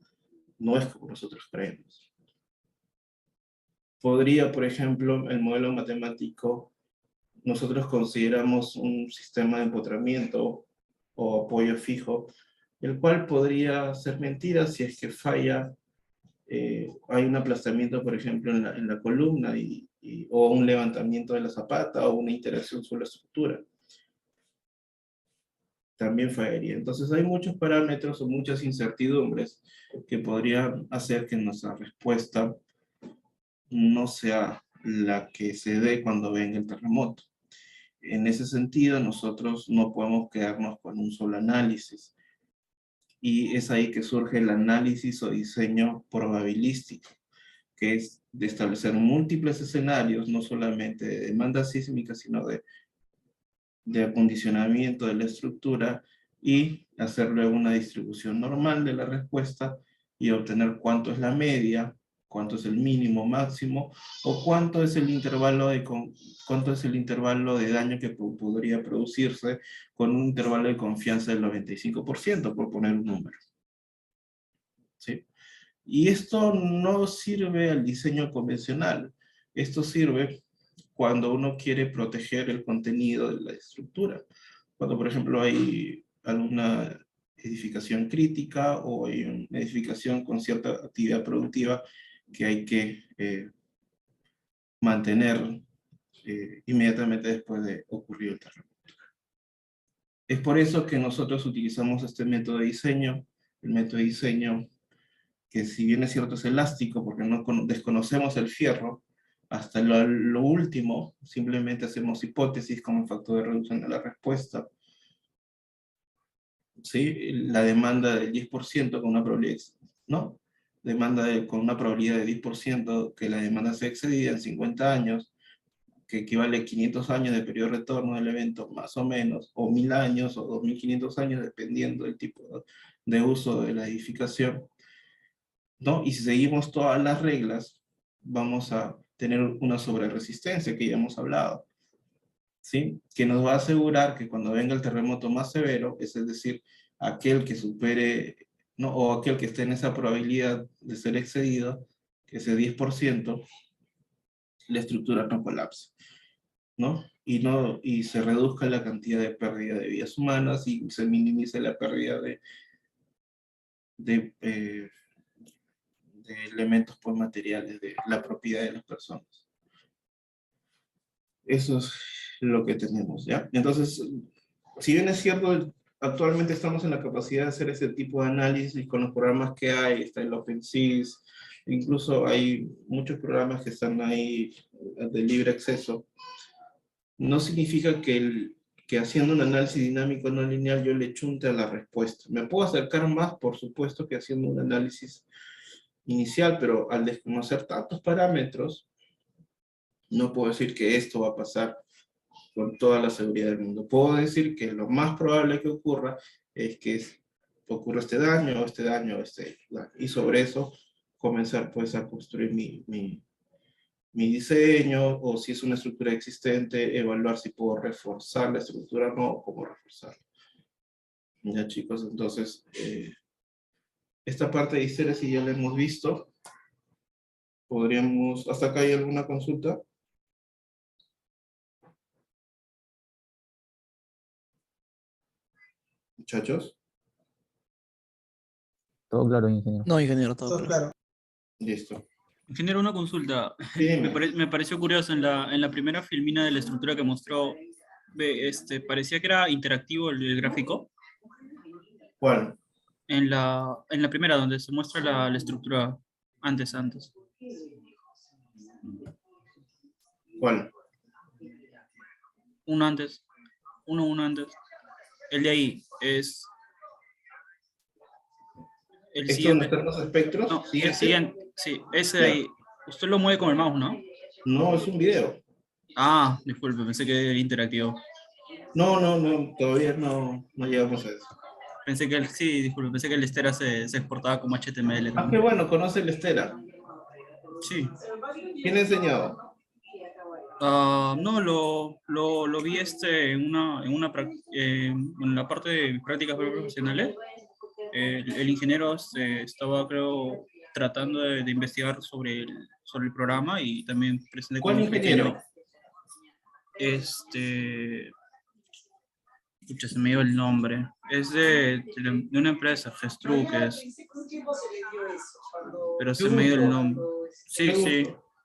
no es como nosotros creemos. Podría, por ejemplo, el modelo matemático, nosotros consideramos un sistema de empotramiento o apoyo fijo, el cual podría ser mentira si es que falla, hay un aplastamiento, por ejemplo, en la columna, o un levantamiento de la zapata, o una interacción sobre la estructura. También fallaría. Entonces hay muchos parámetros o muchas incertidumbres que podrían hacer que nuestra respuesta no sea la que se dé cuando venga el terremoto. En ese sentido, nosotros no podemos quedarnos con un solo análisis. Y es ahí que surge el análisis o diseño probabilístico, que es de establecer múltiples escenarios, no solamente de demanda sísmica, sino de acondicionamiento de la estructura, y hacer luego una distribución normal de la respuesta y obtener cuánto es la media cuánto es el mínimo, máximo, o cuánto es el intervalo de daño que podría producirse con un intervalo de confianza del 95%, por poner un número. ¿Sí? Y esto no sirve al diseño convencional. Esto sirve cuando uno quiere proteger el contenido de la estructura. Cuando, por ejemplo, hay alguna edificación crítica o hay una edificación con cierta actividad productiva que hay que mantener inmediatamente después de ocurrir el terremoto. Es por eso que nosotros utilizamos este método de diseño, el método de diseño que, si bien es cierto, es elástico porque no desconocemos el fierro, hasta lo último simplemente hacemos hipótesis como factor de reducción de la respuesta. ¿Sí? La demanda del 10% con una probabilidad, ¿no? Con una probabilidad de 10% que la demanda sea excedida en 50 años, que equivale a 500 años de periodo de retorno del evento, más o menos, o 1000 años, o 2500 años, dependiendo del tipo de uso de la edificación, ¿no? Y si seguimos todas las reglas, vamos a tener una sobreresistencia que ya hemos hablado, ¿sí? Que nos va a asegurar que cuando venga el terremoto más severo, es decir, aquel que supere, ¿no? O aquel que esté en esa probabilidad de ser excedido, que ese 10%, la estructura no colapse, ¿no? Y se reduzca la cantidad de pérdida de vidas humanas y se minimice la pérdida de elementos por materiales de la propiedad de las personas. Eso es lo que tenemos, ¿ya? Entonces, si bien es cierto, actualmente estamos en la capacidad de hacer ese tipo de análisis con los programas que hay, está el OpenSys, incluso hay muchos programas que están ahí de libre acceso, no significa que haciendo un análisis dinámico no lineal yo le chunte a la respuesta. Me puedo acercar más, por supuesto, que haciendo un análisis inicial, pero al desconocer tantos parámetros, no puedo decir que esto va a pasar con toda la seguridad del mundo. Puedo decir que lo más probable que ocurra es que ocurra este daño, este daño, este daño. Y sobre eso comenzar pues a construir mi diseño, o si es una estructura existente, evaluar si puedo reforzar la estructura o no, cómo reforzarla. Ya, chicos, entonces, esta parte de histérisis ya la hemos visto. Podríamos, ¿hasta acá hay alguna consulta? Muchachos. Todo claro, ingeniero. No, ingeniero, todo claro. Listo. Ingeniero, una consulta. Dime. Me pareció curioso, en la primera filmina de la estructura que mostró, parecía que era interactivo el gráfico. ¿Cuál? En la primera, donde se muestra la estructura antes. ¿Cuál? Uno antes. Uno antes. El de ahí es... El ¿Esto siguiente. donde están los espectros? No, ¿Sí, el siguiente. Sí, ese de ahí. Usted lo mueve con el mouse, ¿no? No, es un video. Ah, disculpe, pensé que era interactivo. No, todavía no llegamos a eso. Pensé que el Estera se exportaba como HTML. Ah, qué bueno, conoce el Estera. Sí. ¿Quién ha enseñado? No, lo vi en la parte de mis prácticas profesionales. El ingeniero estaba, creo, tratando de investigar sobre el programa, y también presenté ¿Cuál como un ingeniero? Pucha, se me dio el nombre. Es de una empresa, Festruc, pero se me dio el nombre. Sí.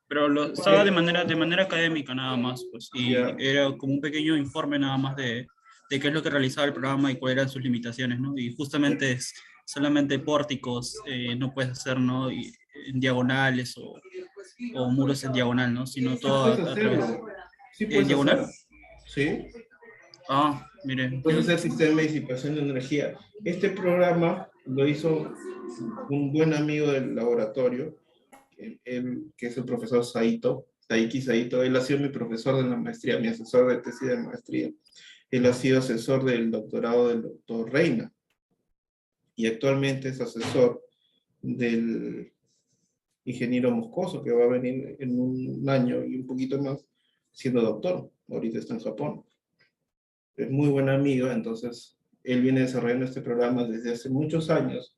Pero estaba de manera académica nada más, pues, y era como un pequeño informe nada más de qué es lo que realizaba el programa y cuáles eran sus limitaciones, ¿no? Y justamente es solamente pórticos, no puedes hacer, ¿no? En diagonales o muros en diagonal, ¿no? Sino todo a través. Sí, ¿En puedes diagonal? hacer. Sí. Ah, mire. Puedes hacer sistema de disipación de energía. Este programa lo hizo un buen amigo del laboratorio, que es el profesor Taiki Saito. Él ha sido mi profesor de la maestría, mi asesor de tesis de maestría. Él ha sido asesor del doctorado del doctor Reina. Y actualmente es asesor del ingeniero Moscoso, que va a venir en un año y un poquito más siendo doctor. Ahorita está en Japón. Es muy buen amigo, entonces él viene desarrollando este programa desde hace muchos años.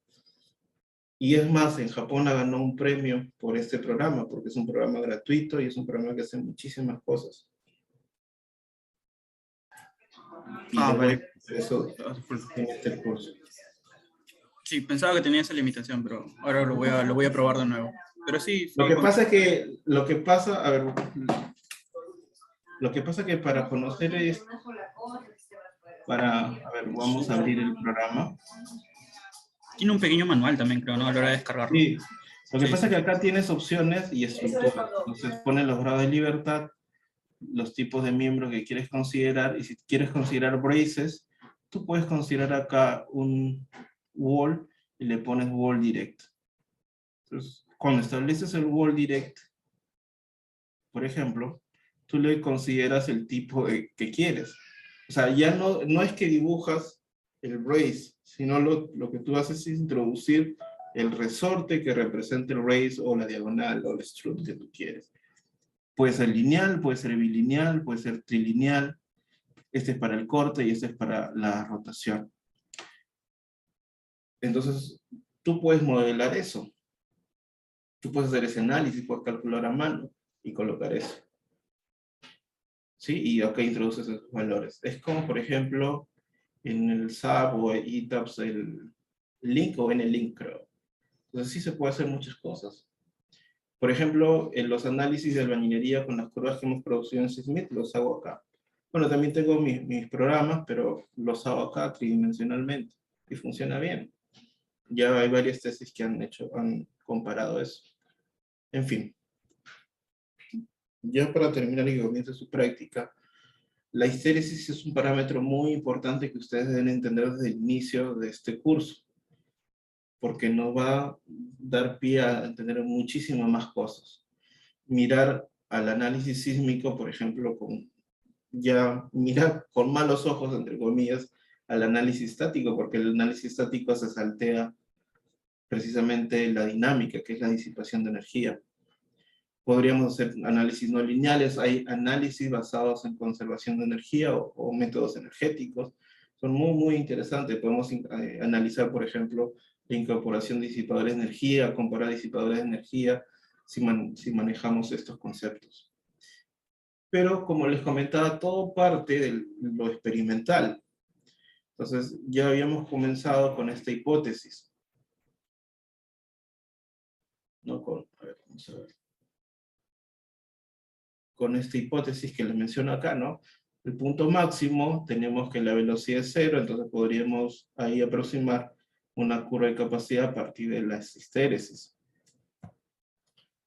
Y es más, en Japón ganó un premio por este programa, porque es un programa gratuito y es un programa que hace muchísimas cosas. Y les doy Vale. eso en este curso. Sí, pensaba que tenía esa limitación, pero ahora lo voy a probar de nuevo. Pero sí, Lo que con- pasa es que, a ver, lo que pasa es que para conocer es, a ver, vamos a abrir el programa. tiene un pequeño manual también, creo, ¿no? A la hora de descargarlo. Sí, lo que Sí, pasa sí. es que acá tienes opciones y estructuras. Entonces pone los grados de libertad, los tipos de miembros que quieres considerar, y si quieres considerar braces, tú puedes considerar acá un wall y le pones wall direct. Entonces, cuando estableces el wall direct, por ejemplo, tú le consideras el tipo que quieres. O sea, ya no es que dibujas el brace, sino lo que tú haces es introducir el resorte que representa el brace o la diagonal o el strut que tú quieres. Puede ser lineal, puede ser bilineal, puede ser trilineal. Este es para el corte y este es para la rotación. Entonces, tú puedes modelar eso. Tú puedes hacer ese análisis, puedes calcular a mano y colocar eso. ¿Sí? Y acá introduces esos valores. Es como, por ejemplo, en el SAP o ETABS, el link o en el link, creo. Entonces sí se puede hacer muchas cosas. Por ejemplo, en los análisis de albañilería con las curvas que hemos producido en SysMit, los hago acá. Bueno, también tengo mis programas, pero los hago acá tridimensionalmente y funciona bien. Ya hay varias tesis que han comparado eso. En fin. Ya para terminar y que comience su práctica, la histéresis es un parámetro muy importante que ustedes deben entender desde el inicio de este curso, porque nos va a dar pie a entender muchísimas más cosas. Mirar al análisis sísmico, por ejemplo, mirar con malos ojos, entre comillas, al análisis estático, porque el análisis estático se saltea precisamente la dinámica, que es la disipación de energía. Podríamos hacer análisis no lineales, hay análisis basados en conservación de energía o métodos energéticos. Son muy interesantes. Podemos analizar, por ejemplo, la incorporación de disipadores de energía, comparar disipadores de energía, si manejamos estos conceptos. Pero, como les comentaba, todo parte de lo experimental. Entonces, ya habíamos comenzado con esta hipótesis. ¿No? A ver, vamos a ver. Con esta hipótesis que les menciono acá, ¿no? El punto máximo, tenemos que la velocidad es cero, entonces podríamos ahí aproximar una curva de capacidad a partir de la histéresis.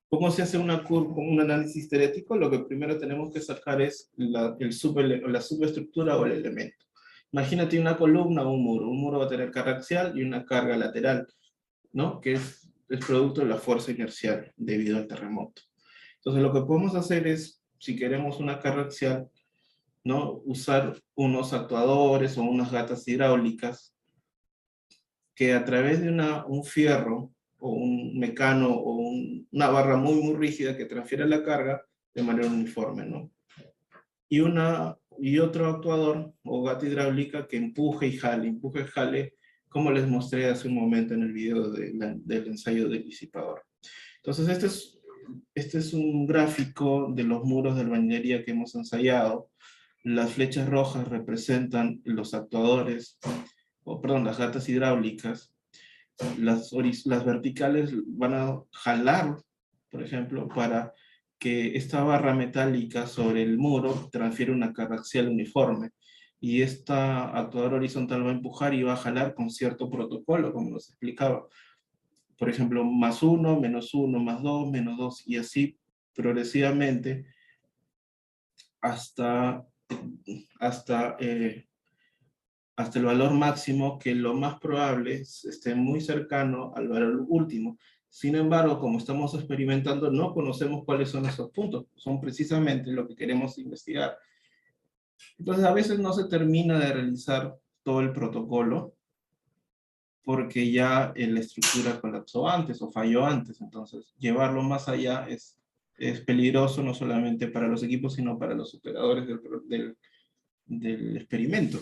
¿Cómo se hace una curva con un análisis histerético? Lo que primero tenemos que sacar es la subestructura o el elemento. Imagínate una columna o un muro. Un muro va a tener carga axial y una carga lateral, ¿no? Que es producto de la fuerza inercial debido al terremoto. Entonces lo que podemos hacer es, si queremos una carga axial, ¿no? Usar unos actuadores o unas gatas hidráulicas que a través de un fierro o un mecano o una barra muy rígida que transfiere la carga de manera uniforme, ¿no? Y otro actuador o gata hidráulica que empuje y jale, como les mostré hace un momento en el video del ensayo del disipador. Entonces este es un gráfico de los muros de albañilería que hemos ensayado. Las flechas rojas representan los actuadores, las gatas hidráulicas. Las verticales van a jalar, por ejemplo, para que esta barra metálica sobre el muro transfiera una carga axial uniforme. Y esta actuadora horizontal va a empujar y va a jalar con cierto protocolo, como nos explicaba. Por ejemplo, +1, -1, +2, -2, y así progresivamente hasta el valor máximo, que lo más probable esté muy cercano al valor último. Sin embargo, como estamos experimentando, no conocemos cuáles son esos puntos. Son precisamente lo que queremos investigar. Entonces, a veces no se termina de realizar todo el protocolo, porque ya la estructura colapsó antes o falló antes. Entonces, llevarlo más allá es peligroso no solamente para los equipos, sino para los operadores del experimento.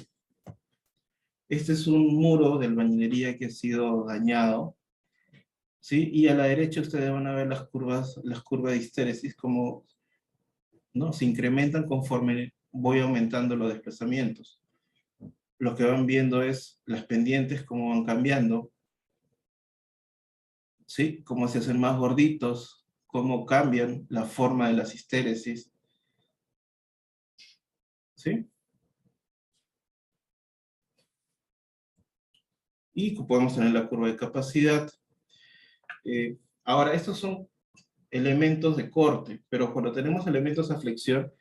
Este es un muro de albañilería que ha sido dañado, ¿sí? Y a la derecha ustedes van a ver las curvas de histéresis, como, ¿no?, se incrementan conforme voy aumentando los desplazamientos. Lo que van viendo es las pendientes, cómo van cambiando, ¿sí? Cómo se hacen más gorditos, cómo cambian la forma de las histéresis, ¿sí? Y podemos tener la curva de capacidad. Ahora, estos son elementos de corte, pero cuando tenemos elementos a flexión,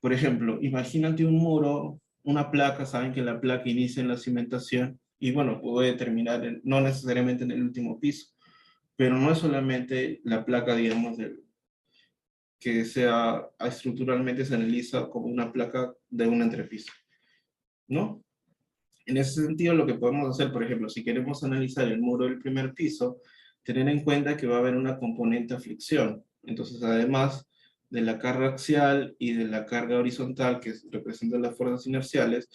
por ejemplo, imagínate un muro, una placa, saben que la placa inicia en la cimentación, y bueno, puede terminar no necesariamente en el último piso, pero no es solamente la placa, digamos, que sea estructuralmente se analiza como una placa de un entrepiso, ¿no? En ese sentido, lo que podemos hacer, por ejemplo, si queremos analizar el muro del primer piso, tener en cuenta que va a haber una componente a flexión. Entonces, además de la carga axial y de la carga horizontal, que representan las fuerzas inerciales,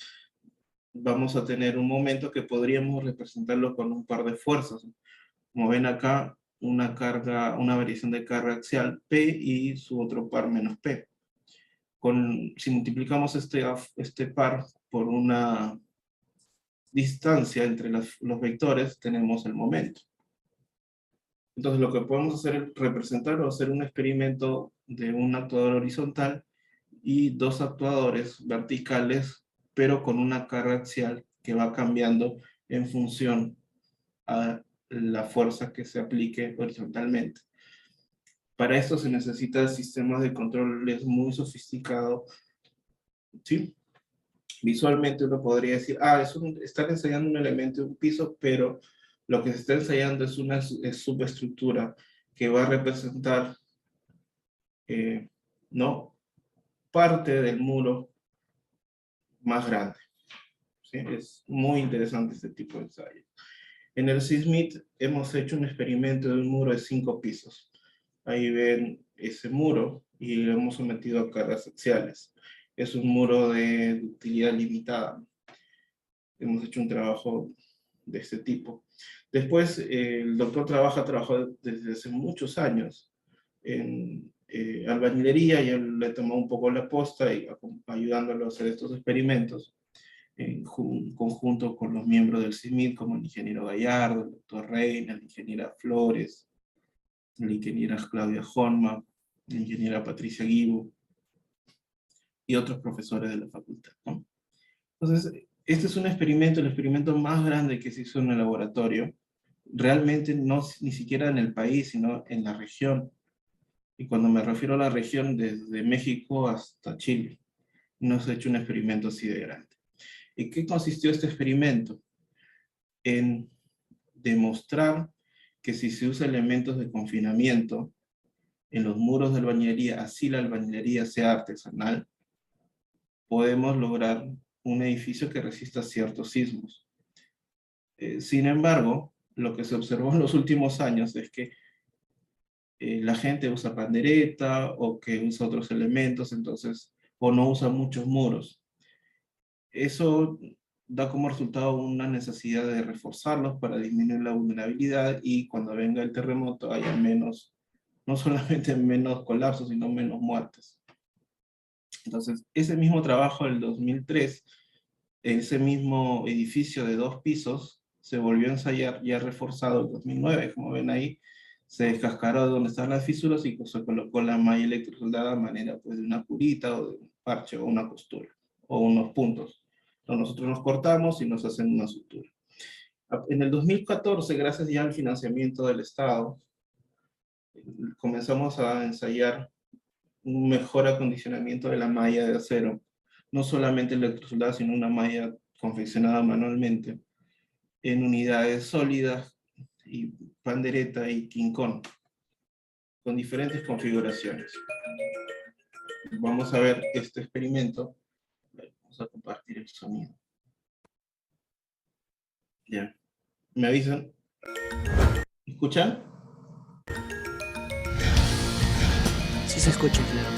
vamos a tener un momento que podríamos representarlo con un par de fuerzas. Como ven acá, una variación de carga axial P y su otro par menos P. Si multiplicamos este par por una distancia entre los vectores, tenemos el momento. Entonces lo que podemos hacer es representar o hacer un experimento de un actuador horizontal y dos actuadores verticales, pero con una carga axial que va cambiando en función a la fuerza que se aplique horizontalmente. Para esto se necesitan sistemas de controles muy sofisticados, ¿sí? Visualmente uno podría decir, están ensayando un elemento de un piso, pero lo que se está ensayando es una subestructura que va a representar, ¿no?, parte del muro más grande, ¿sí? Es muy interesante este tipo de ensayo. En el SISMIT hemos hecho un experimento de un muro de 5 pisos. Ahí ven ese muro y lo hemos sometido a cargas axiales. Es un muro de ductilidad limitada. Hemos hecho un trabajo de este tipo. Después, el doctor trabajó desde hace muchos años en albañilería, y él le tomó un poco la posta y ayudándolo a hacer estos experimentos en conjunto con los miembros del CIMIT, como el ingeniero Gallardo, el doctor Reina, la ingeniera Flores, la ingeniera Claudia Honma, la ingeniera Patricia Guibo, y otros profesores de la facultad, ¿no? Entonces, este es un experimento, el experimento más grande que se hizo en el laboratorio, realmente ni siquiera en el país, sino en la región. Y cuando me refiero a la región, desde México hasta Chile, no se ha hecho un experimento así de grande. ¿En qué consistió este experimento? En demostrar que si se usa elementos de confinamiento en los muros de albañilería, así la albañilería sea artesanal, podemos lograr un edificio que resista ciertos sismos. Sin embargo, lo que se observó en los últimos años es que la gente usa pandereta o que usa otros elementos, entonces, o no usa muchos muros. Eso da como resultado una necesidad de reforzarlos para disminuir la vulnerabilidad, y cuando venga el terremoto haya menos, no solamente menos colapsos, sino menos muertes. Entonces, ese mismo trabajo del 2003, ese mismo edificio de 2 pisos, se volvió a ensayar ya reforzado en 2009, como ven ahí, se descascaró donde están las fisuras y se colocó la malla electrosoldada a manera, pues, de una curita o de un parche o una costura, o unos puntos. Entonces nosotros nos cortamos y nos hacen una sutura. En el 2014, gracias ya al financiamiento del Estado, comenzamos a ensayar un mejor acondicionamiento de la malla de acero, no solamente electrosoldada, sino una malla confeccionada manualmente, en unidades sólidas, y pandereta y quincón, con diferentes configuraciones. Vamos a ver este experimento. Vamos a compartir el sonido. Ya. ¿Me avisan? ¿Escuchan? Sí se escucha, ingeniero.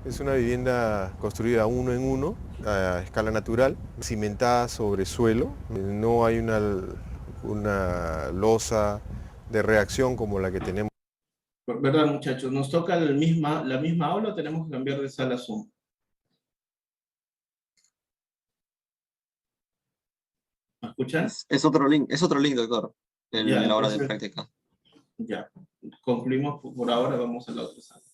Es una vivienda construida uno en uno, a escala natural, cimentada sobre suelo. No hay una losa de reacción como la que tenemos. ¿Verdad, muchachos? ¿Nos toca la misma aula o tenemos que cambiar de sala a Zoom? ¿Me escuchan? Es otro link, doctor, Ya, la hora de entonces- práctica. Ya, concluimos por ahora, vamos a la otra sala.